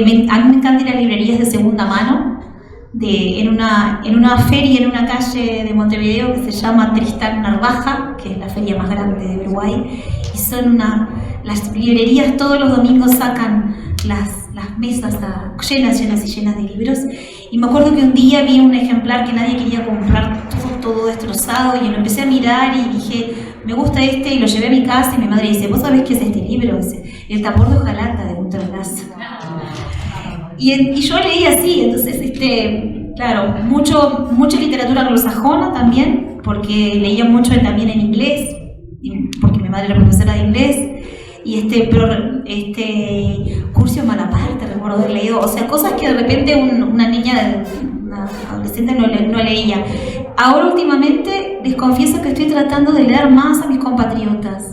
me encanta ir a librerías de segunda mano, en una feria en una calle de Montevideo que se llama Tristán Narvaja, que es la feria más grande de Uruguay, y son las librerías todos los domingos sacan las mesas llenas y llenas de libros. Y me acuerdo que un día vi un ejemplar que nadie quería comprar, todo destrozado, y lo empecé a mirar y dije, me gusta y lo llevé a mi casa, y mi madre dice, ¿vos sabés qué es este libro? Dice, El tambor de hojalata de Gunter Grass. Y yo leí así, entonces, claro, mucha literatura anglosajona también, porque leía mucho también en inglés, porque mi madre era profesora de inglés, Curcio Malaparte, recuerdo haber leído, o sea, cosas que de repente una niña, una adolescente no leía. Ahora últimamente les confieso que estoy tratando de leer más a mis compatriotas.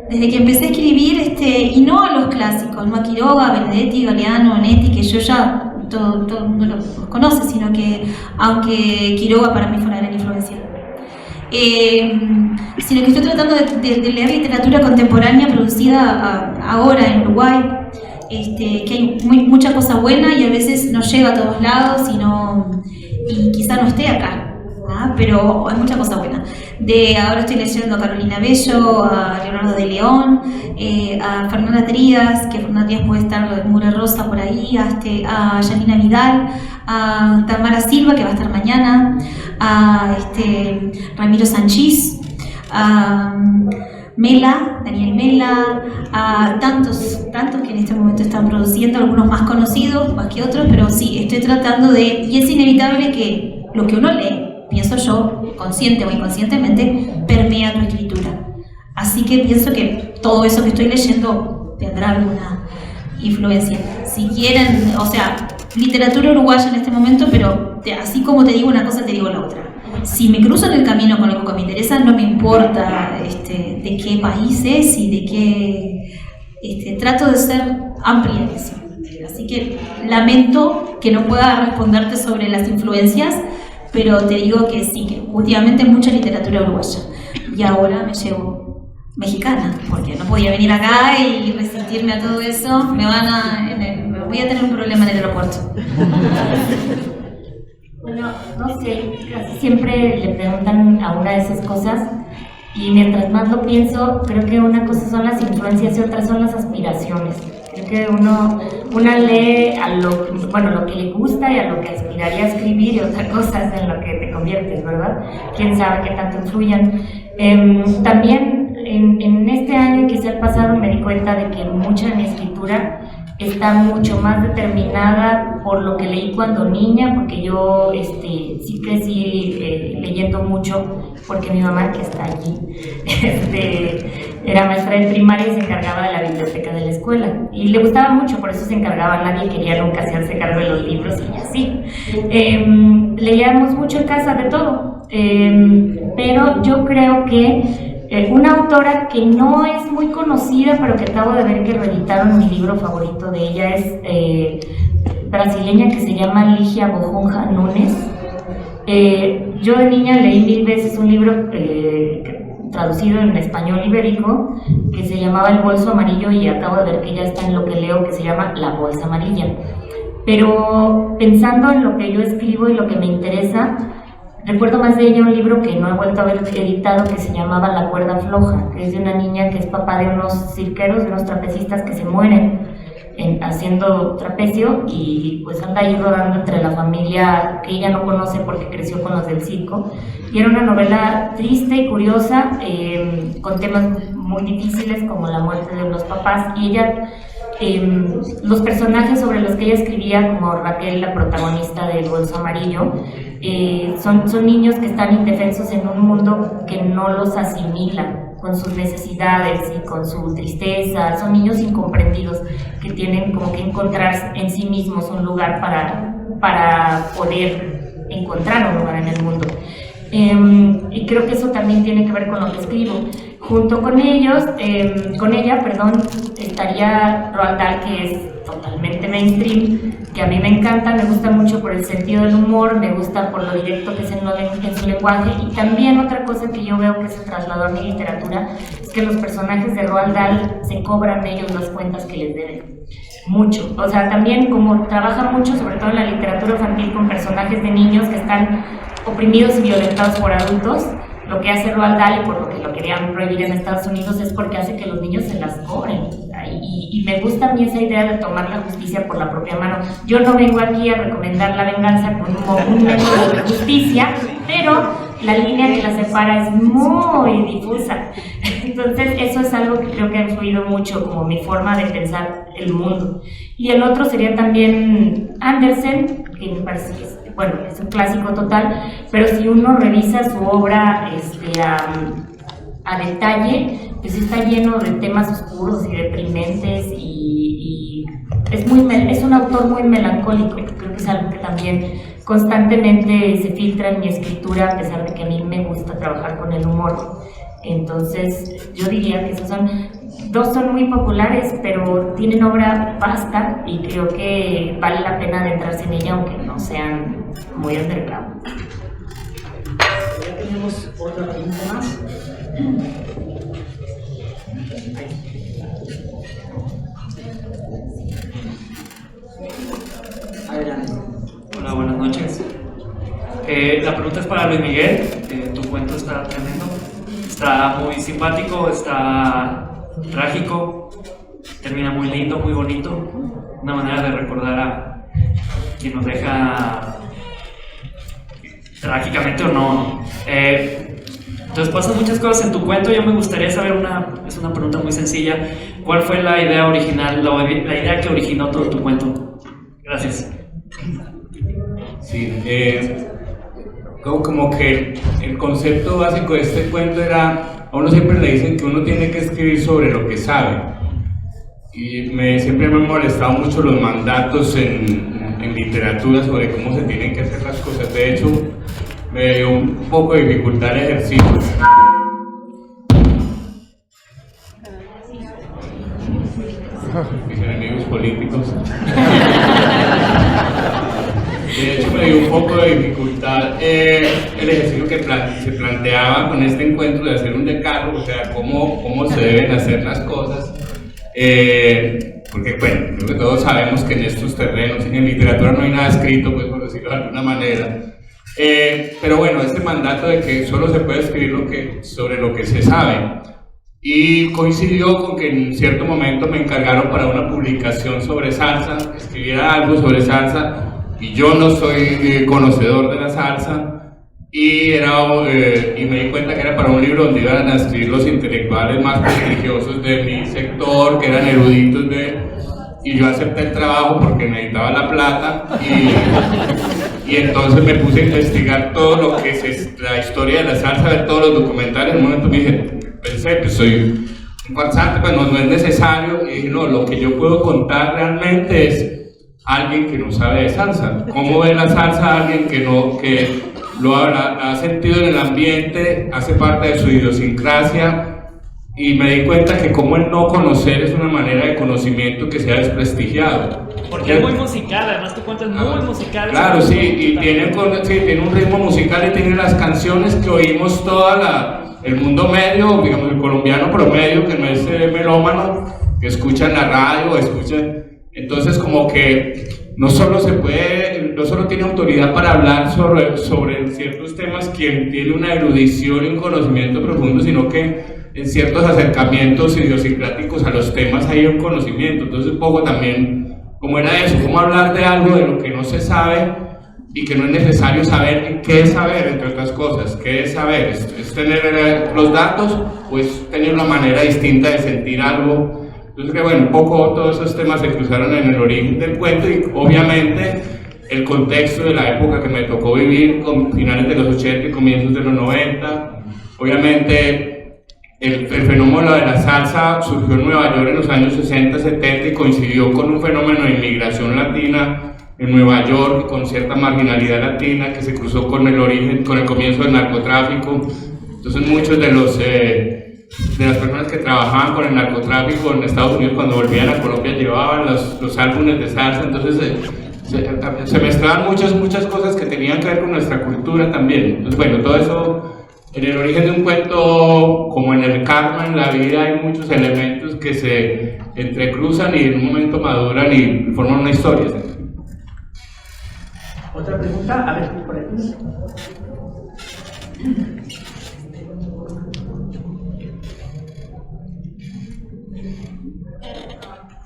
Desde que empecé a escribir, y no a los clásicos, no a Quiroga, Benedetti, Galeano, Netti, que yo ya todo el mundo los conoce, sino que, aunque Quiroga para mí fue una gran influencia, sino que estoy tratando de leer literatura contemporánea producida ahora en Uruguay, que hay mucha cosa buena y a veces no llega a todos lados y quizá no esté acá. Pero hay mucha cosa buena. Ahora estoy leyendo a Carolina Bello, a Leonardo de León, a Fernanda Trías, que Fernanda Trías puede estar Mure Rosa por ahí, a Yanina Vidal, a Tamara Silva, que va a estar mañana, a Ramiro Sanchís, a Daniel Mela, a tantos que en este momento están produciendo, algunos más conocidos, más que otros, pero sí, estoy tratando y es inevitable que lo que uno lee, pienso yo, consciente o inconscientemente, permea tu escritura. Así que pienso que todo eso que estoy leyendo tendrá alguna influencia. Si quieren, o sea, literatura uruguaya en este momento, pero así como te digo una cosa, te digo la otra. Si me cruzo en el camino con algo que me interesa, no me importa de qué país es y de qué... trato de ser amplia en eso. Así que lamento que no pueda responderte sobre las influencias, pero te digo que sí, que últimamente mucha literatura uruguaya. Y ahora me llevo mexicana, porque no podía venir acá y resistirme a todo eso. Me voy a tener un problema en el aeropuerto. Bueno, no sé, casi siempre le preguntan a una de esas cosas y mientras más lo pienso, creo que una cosa son las influencias y otra son las aspiraciones. Creo que una lee lo que le gusta y a lo que aspiraría a escribir y otra cosa es en lo que te conviertes, ¿verdad? Quién sabe qué tanto influyan. También en este año y quizá el pasado me di cuenta de que mucha de mi escritura está mucho más determinada por lo que leí cuando niña, porque yo sí crecí leyendo mucho, porque mi mamá, que está allí, era maestra de primaria y se encargaba de la biblioteca de la escuela. Y le gustaba mucho, por eso se encargaba, nadie quería nunca hacerse cargo de los libros y así. Leíamos mucho en casa de todo, pero yo creo que una autora que no es muy conocida, pero que acabo de ver que reeditaron mi libro favorito de ella, es brasileña, que se llama Ligia Bojonja Nunes. Yo de niña leí 1000 veces un libro traducido en español ibérico que se llamaba El bolso amarillo y acabo de ver que ya está en lo que leo, que se llama La bolsa amarilla. Pero pensando en lo que yo escribo y lo que me interesa, recuerdo más de ella un libro que no he vuelto a ver editado, que se llamaba La cuerda floja, que es de una niña que es papá de unos cirqueros, de unos trapecistas que se mueren haciendo trapecio y pues anda ahí rodando entre la familia que ella no conoce porque creció con los del circo. Y era una novela triste y curiosa, con temas muy difíciles como la muerte de los papás, y ella... los personajes sobre los que ella escribía, como Raquel, la protagonista de El bolso amarillo, son niños que están indefensos en un mundo que no los asimila con sus necesidades y con su tristeza. Son niños incomprendidos que tienen como que encontrar en sí mismos un lugar para poder encontrar un lugar en el mundo. Y creo que eso también tiene que ver con lo que escribo. Junto con ella, estaría Roald Dahl, que es totalmente mainstream, que a mí me encanta, me gusta mucho por el sentido del humor, me gusta por lo directo que es en su lenguaje, y también otra cosa que yo veo que se trasladó a mi literatura es que los personajes de Roald Dahl se cobran ellos las cuentas que les deben. Mucho, o sea, también como trabaja mucho, sobre todo en la literatura infantil, con personajes de niños que están oprimidos y violentados por adultos. Lo que hace Roald Dahl, y por lo que lo querían prohibir en Estados Unidos, es porque hace que los niños se las cobren. Y me gusta a mí esa idea de tomar la justicia por la propia mano. Yo no vengo aquí a recomendar la venganza como un método de justicia, pero la línea que la separa es muy difusa. Entonces eso es algo que creo que ha influido mucho como mi forma de pensar el mundo. Y el otro sería también Andersen, que me parece que es un clásico total, pero si uno revisa su obra a detalle, pues está lleno de temas oscuros y deprimentes y es un autor muy melancólico. Creo que es algo que también constantemente se filtra en mi escritura, a pesar de que a mí me gusta trabajar con el humor. Entonces yo diría que esos dos son muy populares, pero tienen obra vasta y creo que vale la pena adentrarse en ella, aunque no sean muy underground. Ya tenemos otra pregunta más. La pregunta es para Luis Miguel. Tu cuento está tremendo, está muy simpático, está trágico, termina muy lindo, muy bonito, una manera de recordar a quien nos deja trágicamente o no. Entonces pasan muchas cosas en tu cuento. Yo me gustaría saber es una pregunta muy sencilla, ¿cuál fue la idea original, la idea que originó todo tu cuento? Gracias. Sí, como que el concepto básico de este cuento era, a uno siempre le dicen que uno tiene que escribir sobre lo que sabe, y siempre me han molestado mucho los mandatos en literatura sobre cómo se tienen que hacer las cosas. De hecho, me dio un poco de dificultad el ejercicio. Mis enemigos políticos. De hecho, me dio un poco de dificultad el ejercicio que se planteaba con este encuentro de hacer un decálogo, o sea, cómo se deben hacer las cosas. Porque, bueno, creo que todos sabemos que en estos terrenos, en literatura no hay nada escrito, pues, por decirlo de alguna manera. Pero bueno, este mandato de que solo se puede escribir sobre lo que se sabe. Y coincidió con que en cierto momento me encargaron para una publicación sobre salsa, que escribiera algo sobre salsa, y yo no soy conocedor de la salsa, y me di cuenta que era para un libro donde iban a escribir los intelectuales más prestigiosos de mi sector, que eran eruditos y yo acepté el trabajo porque necesitaba la plata, y entonces me puse a investigar todo lo que es la historia de la salsa, ver todos los documentales. En un momento me dije, pensé que soy un farsante, pues no es necesario, y dije, no, lo que yo puedo contar realmente es alguien que no sabe de salsa. ¿Cómo ve la salsa alguien que lo ha sentido en el ambiente, hace parte de su idiosincrasia? Y me di cuenta que como el no conocer es una manera de conocimiento que se ha desprestigiado. Porque es muy musical, además tu cuento es muy musical. Claro, sí, y tiene un ritmo musical y tiene las canciones que oímos el mundo medio, digamos el colombiano promedio, que no es melómano, que escucha en la radio, entonces como que no solo tiene autoridad para hablar sobre ciertos temas quien tiene una erudición y un conocimiento profundo, sino que en ciertos acercamientos idiosincráticos a los temas hay un conocimiento. Entonces un poco también, como era eso, cómo hablar de algo de lo que no se sabe y que no es necesario saber qué es saber, entre otras cosas. ¿Qué es saber? ¿Es tener los datos o es tener una manera distinta de sentir algo? Entonces, que bueno, un poco todos esos temas se cruzaron en el origen del cuento, y obviamente el contexto de la época que me tocó vivir, con finales de los 80 y comienzos de los 90. Obviamente el fenómeno de la salsa surgió en Nueva York en los años 60, 70 y coincidió con un fenómeno de inmigración latina en Nueva York, con cierta marginalidad latina que se cruzó con el comienzo del narcotráfico. Entonces muchos de las personas que trabajaban con el narcotráfico en Estados Unidos, cuando volvían a Colombia, llevaban los álbumes de salsa. Entonces se mezclaban muchas cosas que tenían que ver con nuestra cultura también. Entonces bueno, todo eso, en el origen de un cuento, como en el karma, en la vida, hay muchos elementos que se entrecruzan y en un momento maduran y forman una historia. ¿Otra pregunta? A ver, por aquí.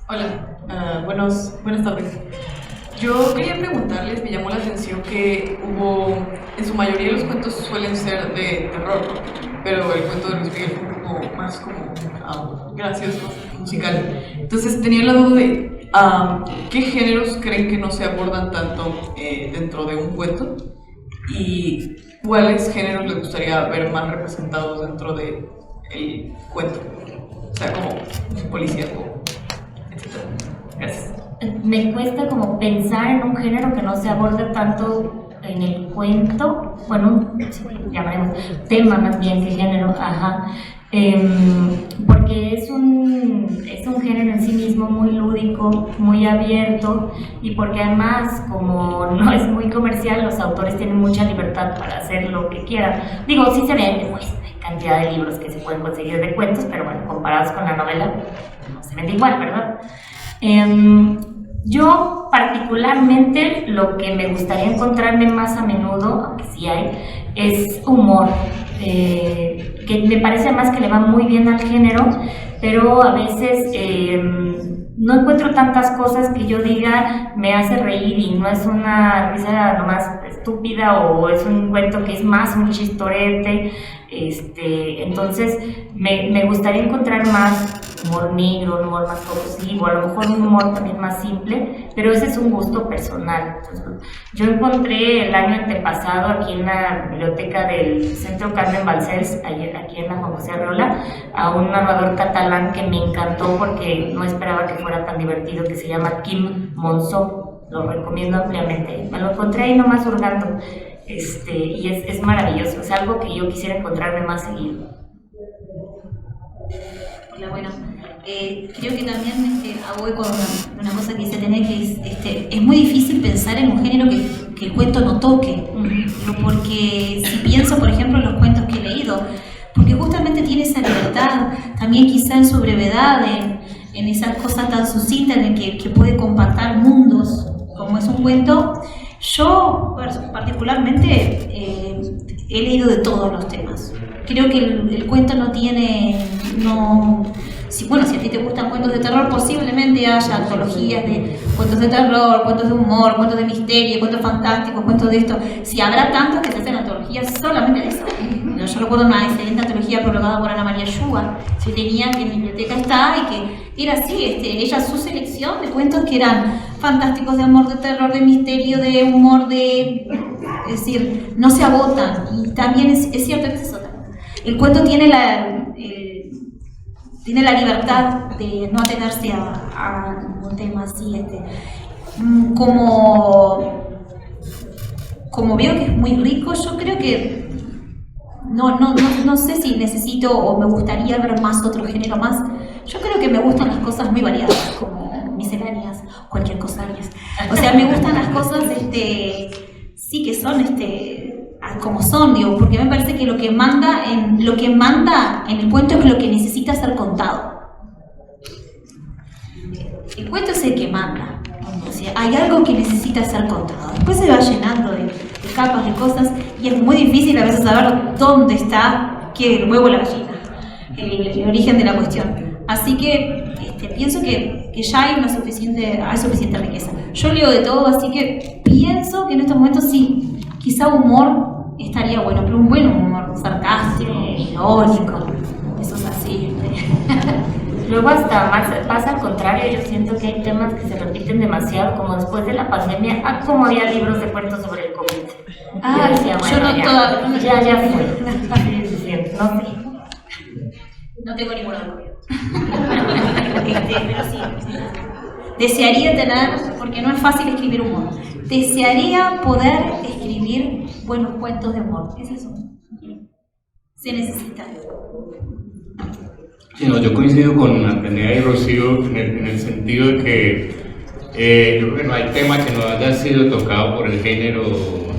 Hola, buenas tardes. Yo quería preguntarles, me llamó la atención que en su mayoría los cuentos suelen ser de terror, pero el cuento de Luis Miguel fue un poco más como gracioso, musical. Entonces tenía la duda de ¿qué géneros creen que no se abordan tanto dentro de un cuento? ¿Y cuáles géneros les gustaría ver más representados dentro del cuento? O sea, como policíaco, etc. Gracias. Me cuesta como pensar en un género que no se aborde tanto en el cuento, bueno, llamaremos tema más bien que género, ajá, porque es un género en sí mismo muy lúdico, muy abierto, y porque además, como no es muy comercial, los autores tienen mucha libertad para hacer lo que quieran. Digo, sí se vende, pues hay cantidad de libros que se pueden conseguir de cuentos, pero bueno, comparados con la novela, no se vende igual, ¿verdad? Yo particularmente lo que me gustaría encontrarme más a menudo, aunque sí hay, es humor, que me parece además que le va muy bien al género, pero a veces no encuentro tantas cosas que yo diga me hace reír y no es una risa nomás estúpida o es un cuento que es más un chistorete. Entonces me gustaría encontrar más humor negro, un humor más corrosivo, a lo mejor un humor también más simple, pero ese es un gusto personal. Yo encontré el año antepasado aquí en la biblioteca del Centro Carmen Balcells, aquí en la Juan José Arreola, a un narrador catalán que me encantó porque no esperaba que fuera tan divertido, que se llama Quim Monzó. Lo recomiendo ampliamente. Me lo encontré ahí nomás hurgando. Y es maravilloso, es algo que yo quisiera encontrarme más seguido. Hola, bueno, creo que también voy con una cosa que se tiene que es muy difícil pensar en un género que el cuento no toque, porque si pienso, por ejemplo, en los cuentos que he leído, porque justamente tiene esa libertad, también quizá en su brevedad, en esas cosas tan sucintas en que puede compactar mundos, como es un cuento. Yo particularmente he leído de todos los temas. Creo que el cuento no tiene, si a ti te gustan cuentos de terror, posiblemente haya antologías de cuentos de terror, cuentos de humor, cuentos de misterio, cuentos fantásticos, cuentos de esto. Si habrá tantos que se hacen antologías solamente de eso. Yo recuerdo una excelente antología prologada por Ana María Yuga, que tenía, que en mi biblioteca está, y que era así, ella su selección de cuentos que eran fantásticos, de amor, de terror, de misterio, de humor, es decir, no se agotan. Y también es cierto que es eso. El cuento tiene la libertad de no atenerse a un tema así, como veo que es muy rico. Yo creo que no sé si necesito o me gustaría ver más otro género más. Yo creo que me gustan las cosas muy variadas, como misceláneas, cualquier cosa. O sea, me gustan las cosas, sí, que son como son, digo, porque me parece que lo que manda en el cuento es lo que necesita ser contado. El cuento es el que manda, o sea, hay algo que necesita ser contado. Después se va llenando de capas, de cosas, y es muy difícil a veces saber dónde está el huevo o la gallina, el origen de la cuestión. Así que pienso que ya hay suficiente riqueza. Yo leo de todo, así que pienso que en estos momentos sí, quizá humor estaría bueno, pero un buen humor sarcástico, irónico, eso es así. Luego hasta más pasa al contrario, yo siento que hay temas que se repiten demasiado, como después de la pandemia, como había libros de cuentos sobre el COVID. Ah, yo decía, bueno, yo no ya, ya fue. Sí, no sé. No tengo ninguno de COVID. Pero sí. Desearía tener, porque no es fácil escribir humor, desearía poder escribir buenos cuentos de humor. Es eso. Se necesita. Sí, no, yo coincido con Atenea y Rocío en el sentido de que yo creo que no hay tema que no haya sido tocado por el género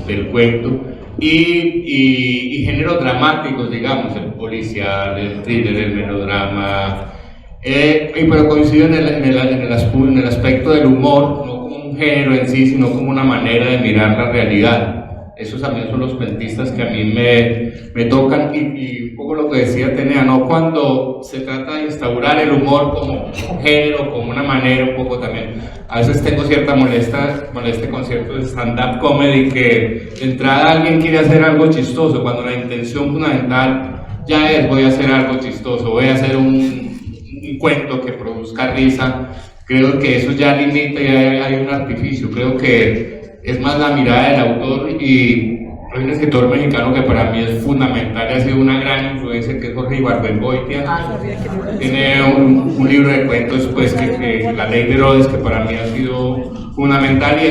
del cuento y géneros dramáticos, digamos, el policial, el thriller, el melodrama, pero coincido en el aspecto del humor, no como un género en sí, sino como una manera de mirar la realidad. Esos también son los cuentistas que a mí me tocan y un poco lo que decía Atenea, ¿no? Cuando se trata de instaurar el humor como un género, como una manera un poco también. A veces tengo cierta molestia con ciertos stand-up comedy que de entrada alguien quiere hacer algo chistoso, cuando la intención fundamental ya es voy a hacer algo chistoso, voy a hacer un cuento que produzca risa. Creo que eso ya limita y hay un artificio. Creo que es más la mirada del autor, y hay un escritor mexicano que para mí es fundamental y ha sido una gran influencia, que es Jorge Ibargüengoitia. Tiene un libro de cuentos, pues, que La Ley de Herodes, que para mí ha sido fundamental, y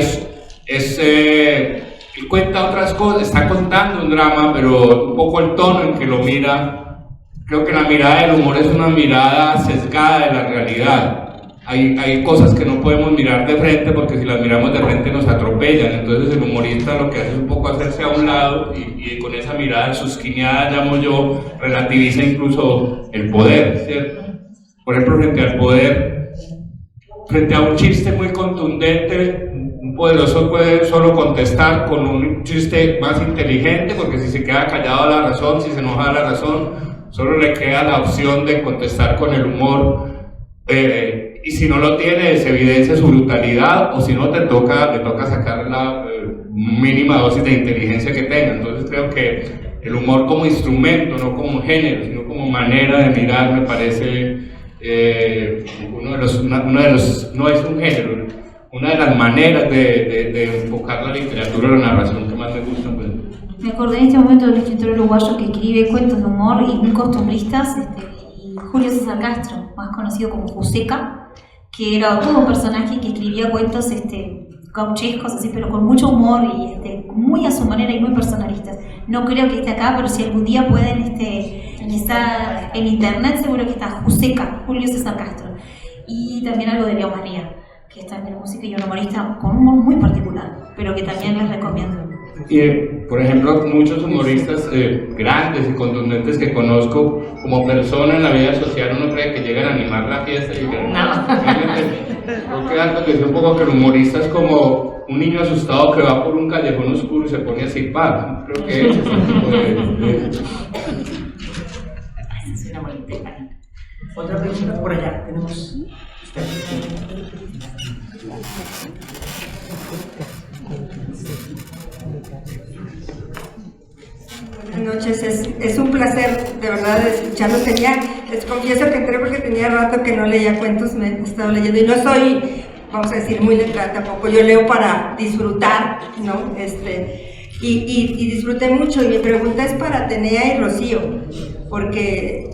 él cuenta otras cosas, está contando un drama, pero un poco el tono en que lo mira. Creo que la mirada del humor es una mirada sesgada de la realidad. Hay cosas que no podemos mirar de frente, porque si las miramos de frente nos atropellan. Entonces el humorista lo que hace es un poco hacerse a un lado y con esa mirada susquineada, llamo yo, relativiza incluso el poder, ¿cierto? Por ejemplo, frente al poder, frente a un chiste muy contundente, un poderoso puede solo contestar con un chiste más inteligente, porque si se queda callado a la razón, si se enoja a la razón, solo le queda la opción de contestar con el humor, y si no lo tiene, se evidencia su brutalidad, o si no, le toca sacar la mínima dosis de inteligencia que tenga. Entonces creo que el humor como instrumento, no como género, sino como manera de mirar, me parece no es un género, una de las maneras de enfocar la literatura o la narración que más me gusta. Pues. Me acordé en este momento de un escritor uruguayo que escribe cuentos de humor y muy costumbristas, Julio César Castro, más conocido como Juseca, que era todo un personaje que escribía cuentos gauchescos, así, pero con mucho humor y muy a su manera y muy personalistas. No creo que esté acá, pero si algún día pueden, quizá en internet seguro que está Juseca, Julio César Castro. Y también algo de Leo María, que es también música y un humorista con un humor muy particular, pero que también les recomiendo. Y, por ejemplo, muchos humoristas grandes y contundentes que conozco como persona en la vida social, uno cree que llegan a animar la fiesta y que no queda acontecer un poco que el humorista es como un niño asustado que va por un callejón oscuro y se pone a silbar. Creo que ese es el tipo de... Es una bonita imagen. Otra pregunta por allá, tenemos... Buenas noches, es un placer de verdad escucharlos. Les confieso que entré porque tenía rato que no leía cuentos, me he estado leyendo y no soy, vamos a decir, muy letrada tampoco, yo leo para disfrutar, ¿no? Y disfruté mucho, y mi pregunta es para Atenea y Rocío, porque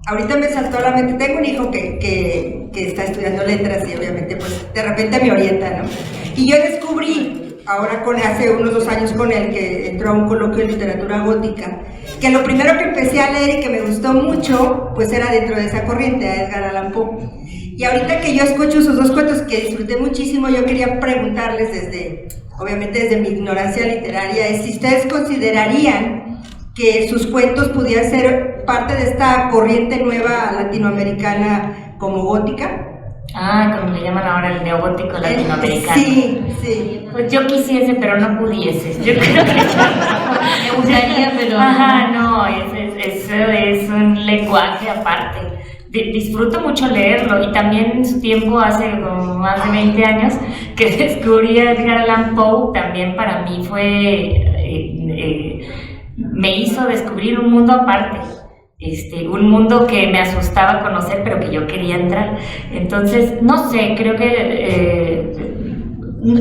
ahorita me saltó a la mente, tengo un hijo que está estudiando letras y obviamente pues de repente me orienta, ¿no? Y yo descubrí, ahora hace unos 2 años con él, que entró a un coloquio de literatura gótica, que lo primero que empecé a leer y que me gustó mucho, pues era dentro de esa corriente, a Edgar Allan Poe. Y ahorita que yo escucho sus 2 cuentos que disfruté muchísimo, yo quería preguntarles obviamente desde mi ignorancia literaria, es si ustedes considerarían que sus cuentos pudieran ser parte de esta corriente nueva latinoamericana como gótica. Como le llaman ahora el neogótico latinoamericano. Sí. Pues yo quisiese, pero no pudiese. Yo creo que Me gustaría, pero... Ajá, no, eso es un lenguaje aparte. Disfruto mucho leerlo, y también en su tiempo, hace como más de 20 años, que descubrí a Edgar Allan Poe, también para mí me hizo descubrir un mundo aparte. Un mundo que me asustaba conocer, pero que yo quería entrar. Entonces, no sé, creo que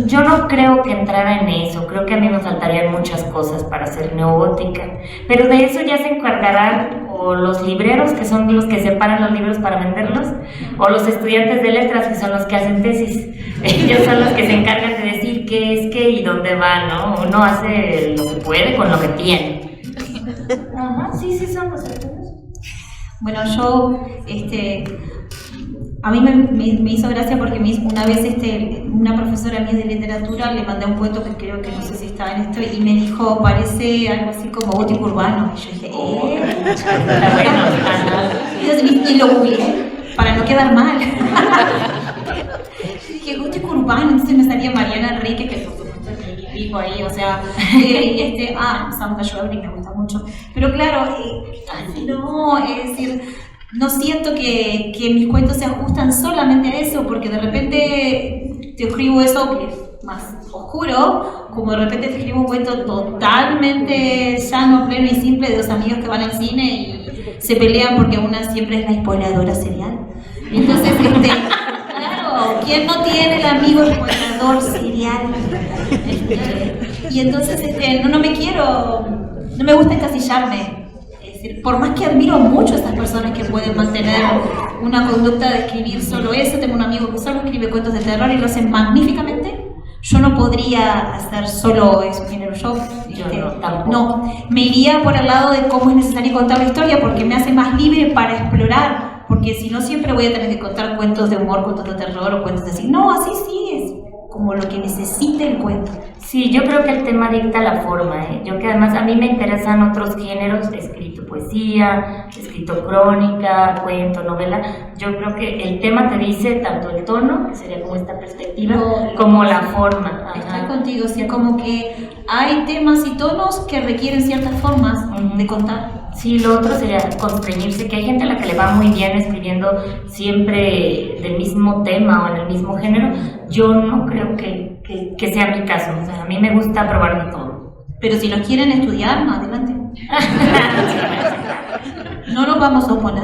yo no creo que entrara en eso. Creo que a mí me faltarían muchas cosas para ser neogótica, pero de eso ya se encargarán o los libreros, que son los que separan los libros para venderlos, o los estudiantes de letras, que son los que hacen tesis. Ellos son los que se encargan de decir qué es qué y dónde va, ¿no? Uno hace lo que puede con lo que tiene. Ajá, sí, son los autores. Bueno, yo, a mí me hizo gracia porque una vez una profesora mía de literatura le mandé un cuento que creo que no sé si estaba en esto, y me dijo, parece algo así como gótico urbano. Y yo dije, y lo googleé para no quedar mal. Y dije, gótico urbano, entonces me salía Mariana Enrique, que por supuesto es el pico ahí, o sea, Santa Schweblin me gusta mucho. Pero claro, no, es decir, no siento que mis cuentos se ajustan solamente a eso, porque de repente te escribo eso que es más oscuro, como de repente te escribo un cuento totalmente llano, pleno y simple de 2 amigos que van al cine y se pelean porque una siempre es la spoiladora serial. Entonces, claro, ¿quién no tiene el amigo spoilador serial? Y entonces, no me gusta encasillarme. Es decir, por más que admiro mucho a estas personas que pueden mantener una conducta de escribir solo eso, tengo un amigo que solo escribe cuentos de terror y lo hace magníficamente. Yo no podría hacer solo eso, género. Yo no, me iría por el lado de cómo es necesario contar la historia, porque me hace más libre para explorar, porque si no siempre voy a tener que contar cuentos de humor, cuentos de terror o cuentos así. No, así sí es como lo que necesite el cuento. Sí, yo creo que el tema dicta la forma, Yo que además a mí me interesan otros géneros, he escrito poesía, he escrito crónica, cuento, novela, Yo creo que el tema te dice tanto el tono, que sería como esta perspectiva, No, como la forma. Estoy Ajá. contigo, o sea, como que hay temas y tonos que requieren ciertas formas de contar. Sí, lo otro sería constreñirse, que hay gente a la que le va muy bien escribiendo siempre del mismo tema o en el mismo género. Yo no creo que sea mi caso, o sea, a mí me gusta probar de todo. Pero si nos quieren estudiar, no, adelante. No nos vamos a oponer.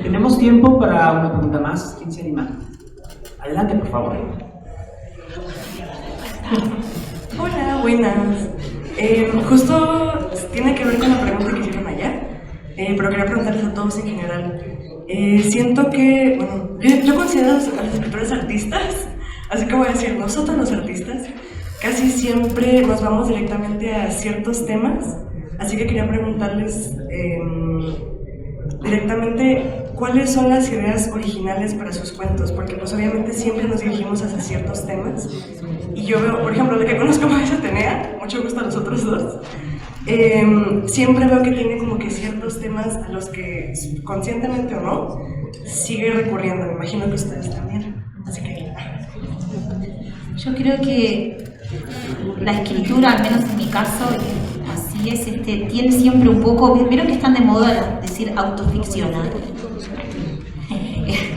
Tenemos tiempo para una pregunta más. ¿Quién se anima? Adelante, por favor. Hola, buenas. Justo tiene que ver con la pregunta que hicieron allá, pero quería preguntarles a todos en general. Siento que, bueno, yo considero a los escritores artistas, así que voy a decir, nosotros los artistas casi siempre nos vamos directamente a ciertos temas, así que quería preguntarles directamente cuáles son las ideas originales para sus cuentos, porque pues obviamente siempre nos dirigimos hacia ciertos temas. Y yo veo, por ejemplo, de que conozco más a Atenea, mucho gusto a los otros dos, siempre veo que tiene como que ciertos temas a los que, conscientemente o no, sigue recurriendo. Me imagino que ustedes también. Así que... Yo creo que la escritura, al menos en mi caso, así es, tiene siempre un poco, vieron que están de moda decir autoficcionar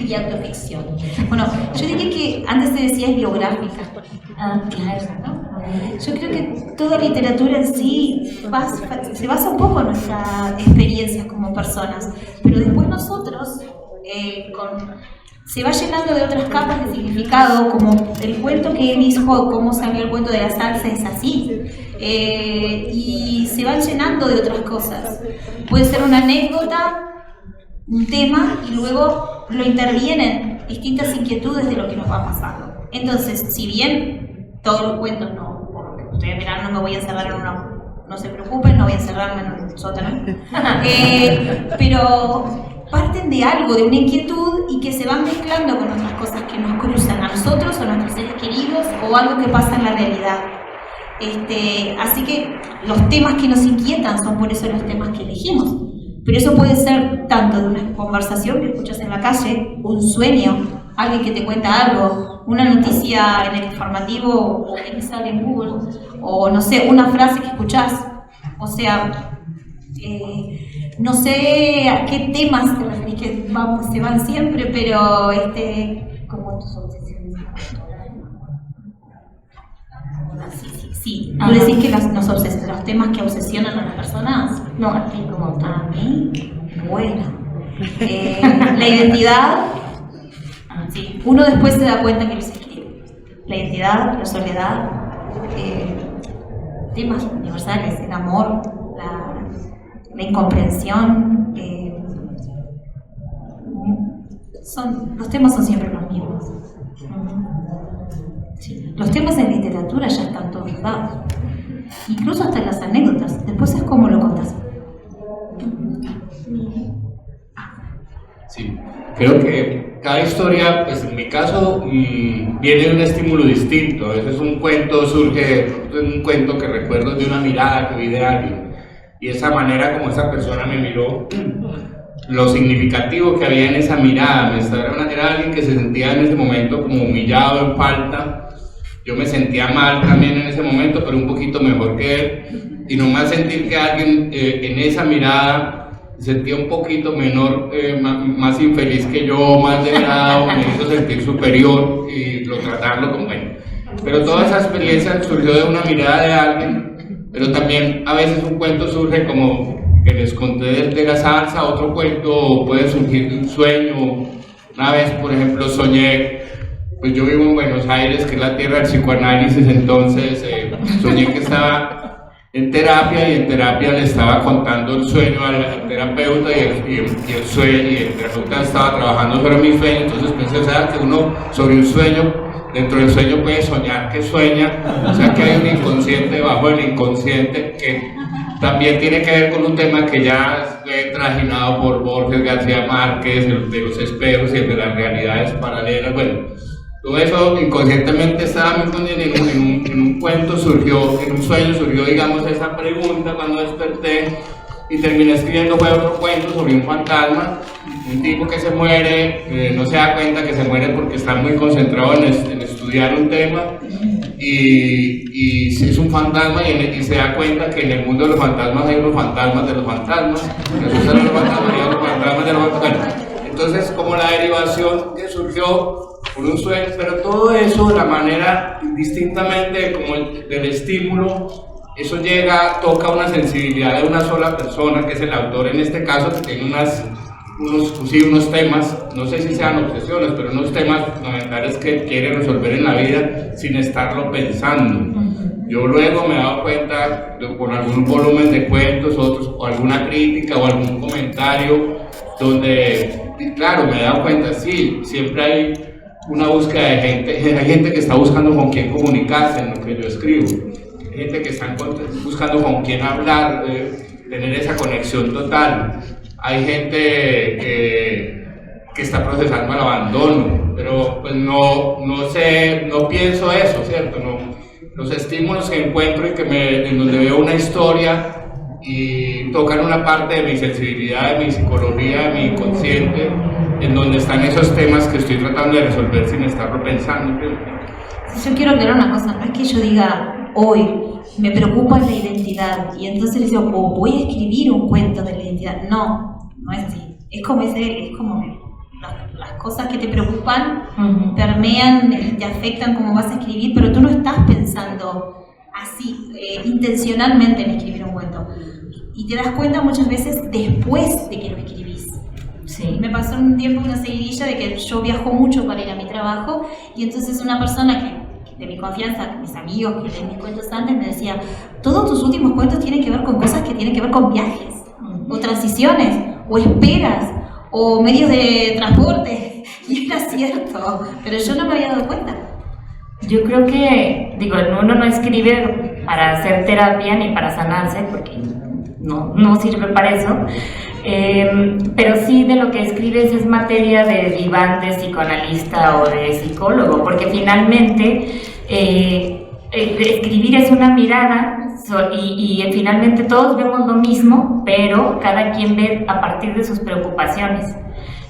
y autoficción. Bueno, yo diría que antes se decía es biográfica. Claro, ¿no? Yo creo que toda literatura en sí se basa un poco en nuestra experiencia como personas, pero después nosotros se va llenando de otras capas de significado, como el cuento que él hizo, cómo salió el cuento de la salsa, es así, y se van llenando de otras cosas. Puede ser una anécdota, un tema, y luego lo intervienen distintas inquietudes de lo que nos va pasando. Entonces, si bien todos los cuentos no, porque ustedes verán, no me voy a encerrar en una, no se preocupen, no voy a encerrarme en un sótano, pero parten de algo, de una inquietud, y que se van mezclando con otras cosas que nos cruzan a nosotros o a nuestros seres queridos, o algo que pasa en la realidad. Así que los temas que nos inquietan son por eso los temas que elegimos. Pero eso puede ser tanto de una conversación que escuchas en la calle, un sueño, alguien que te cuenta algo, una noticia en el informativo o que sale en Google, o no sé, una frase que escuchás. O sea, no sé a qué temas te referís que se van siempre, pero como tus obsesiones. Sí. ¿Tú decís que los temas que obsesionan a las personas? no, a ti como tal. A mí, bueno. La identidad, sí, uno después se da cuenta que los escribe. La identidad, la soledad, temas universales, el amor, la incomprensión. Los temas son siempre los mismos. Sí. Los temas en literatura ya están todos dados, incluso hasta las anécdotas. Después es cómo lo contás. Sí, creo que cada historia, pues en mi caso, viene de un estímulo distinto. A veces un cuento surge de un cuento que recuerdo de una mirada que vi de alguien, y esa manera como esa persona me miró, lo significativo que había en esa mirada, era alguien que se sentía en ese momento como humillado, en falta. Yo me sentía mal también en ese momento, pero un poquito mejor que él, y nomás sentir que alguien en esa mirada sentía un poquito menor, más infeliz que yo, más degradado, me hizo sentir superior y tratarlo como él. Pero toda esa experiencia surgió de una mirada de alguien, pero también a veces un cuento surge como que les conté de la salsa, otro cuento puede surgir de un sueño. Una vez, por ejemplo, soñé, pues yo vivo en Buenos Aires, que es la tierra del psicoanálisis, entonces soñé que estaba en terapia, y en terapia le estaba contando el sueño al terapeuta, y el sueño, y el terapeuta estaba trabajando sobre mi sueño. Entonces pensé, o sea, que uno sobre un sueño, dentro del sueño puede soñar que sueña, o sea que hay un inconsciente debajo del inconsciente que también tiene que ver con un tema que ya fue trajinado por Borges García Márquez, el de los espejos y el de las realidades paralelas. Bueno, todo eso inconscientemente estaba en un cuento, en un sueño surgió, digamos, esa pregunta cuando desperté, y terminé escribiendo fue otro cuento sobre un fantasma, un tipo que se muere, no se da cuenta que se muere porque está muy concentrado en estudiar un tema y es un fantasma y se da cuenta que en el mundo de los fantasmas hay unos fantasmas de los fantasmas, esos son los fantasmas y los fantasmas de los fantasmas. Entonces, como la derivación que surgió por un sueño, pero todo eso, la manera distintamente como del estímulo, eso toca una sensibilidad de una sola persona, que es el autor en este caso, que tiene unos temas, no sé si sean obsesiones, pero unos temas fundamentales que quiere resolver en la vida sin estarlo pensando. Yo luego me he dado cuenta, con algún volumen de cuentos, otros, o alguna crítica o algún comentario, donde, claro, me he dado cuenta, sí, siempre hay una búsqueda de gente, hay gente que está buscando con quién comunicarse en lo que yo escribo. Hay gente que está buscando con quién hablar, tener esa conexión total. Hay gente que está procesando el abandono, pero pues no sé, no pienso eso, ¿cierto? No, los estímulos que encuentro y en donde veo una historia y tocan una parte de mi sensibilidad, de mi psicología, de mi inconsciente, en donde están esos temas que estoy tratando de resolver sin estarlo pensando. Yo quiero aclarar una cosa, no es que yo diga hoy me preocupa la identidad y entonces les digo, voy a escribir un cuento de la identidad. No es así. Es como las cosas que te preocupan permean y te afectan como vas a escribir, pero tú no estás pensando así intencionalmente en escribir un cuento. Y te das cuenta muchas veces después de que lo escribís. Sí. Me pasó un tiempo una seguidilla de que yo viajo mucho para ir a mi trabajo y entonces una persona de mi confianza, mis amigos que leen mis cuentos antes, me decía, todos tus últimos cuentos tienen que ver con cosas que tienen que ver con viajes, o transiciones, o esperas, o medios de transporte. Y era cierto, pero yo no me había dado cuenta. Yo creo que, uno no escribe para hacer terapia ni para sanarse, porque no sirve para eso. Pero sí de lo que escribes es materia de diván de psicoanalista o de psicólogo, porque finalmente escribir es una mirada y finalmente todos vemos lo mismo, pero cada quien ve a partir de sus preocupaciones.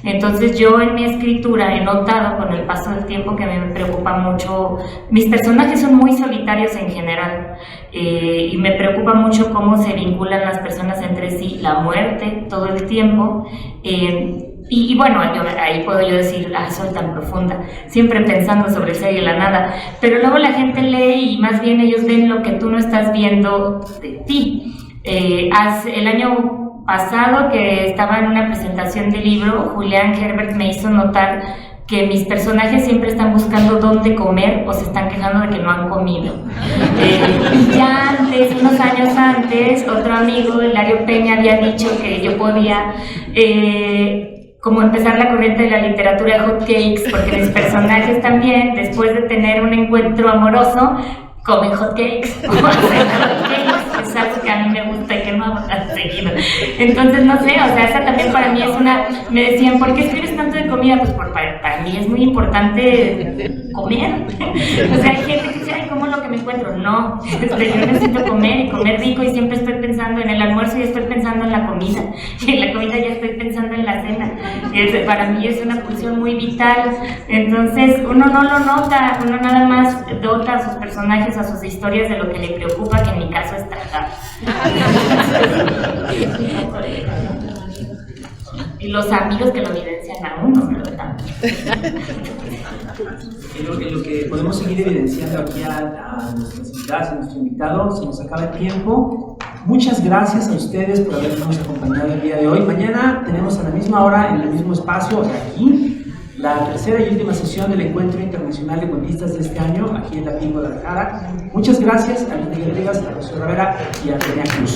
Entonces yo en mi escritura he notado con el paso del tiempo que me preocupa mucho, mis personajes son muy solitarios en general y me preocupa mucho cómo se vinculan las personas entre sí, la muerte todo el tiempo y bueno, ahí puedo yo decir, soy tan profunda, siempre pensando sobre el ser y la nada, pero luego la gente lee y más bien ellos ven lo que tú no estás viendo de ti. El año pasado que estaba en una presentación de libro, Julián Herbert me hizo notar que mis personajes siempre están buscando dónde comer o se están quejando de que no han comido. Ya antes, unos años antes, otro amigo, Hilario Peña, había dicho que yo podía como empezar la corriente de la literatura de hot cakes, porque mis personajes también, después de tener un encuentro amoroso, comen hot cakes o hacen hot cakes. Es algo que a mí me gusta y que no hago tan seguido. Entonces, no sé, o sea, esa también para mí es me decían, ¿por qué escribes tanto de comida? Pues para mí es muy importante comer. O sea, hay gente que dice, ¿cómo es lo que me encuentro? No, yo necesito comer y comer rico y siempre estoy pensando en el almuerzo y estoy pensando en la comida. Y en la comida ya estoy pensando en la cena. Para mí es una pulsión muy vital. Entonces, uno no lo nota, uno nada más dota a sus personajes, a sus historias de lo que le preocupa, que en mi caso es tratar. Y los amigos que lo evidencian a uno, ¿verdad? En lo que podemos seguir evidenciando aquí a nuestras invitadas, a nuestro invitado, se nos acaba el tiempo. Muchas gracias a ustedes por habernos acompañado el día de hoy. Mañana tenemos a la misma hora, en el mismo espacio, o sea, aquí, la tercera y última sesión del Encuentro Internacional de Cuentistas de este año, aquí en la PIN Guadalajara. Muchas gracias a Luis Miguel Rivas, a José Rivera y a Tania Cruz.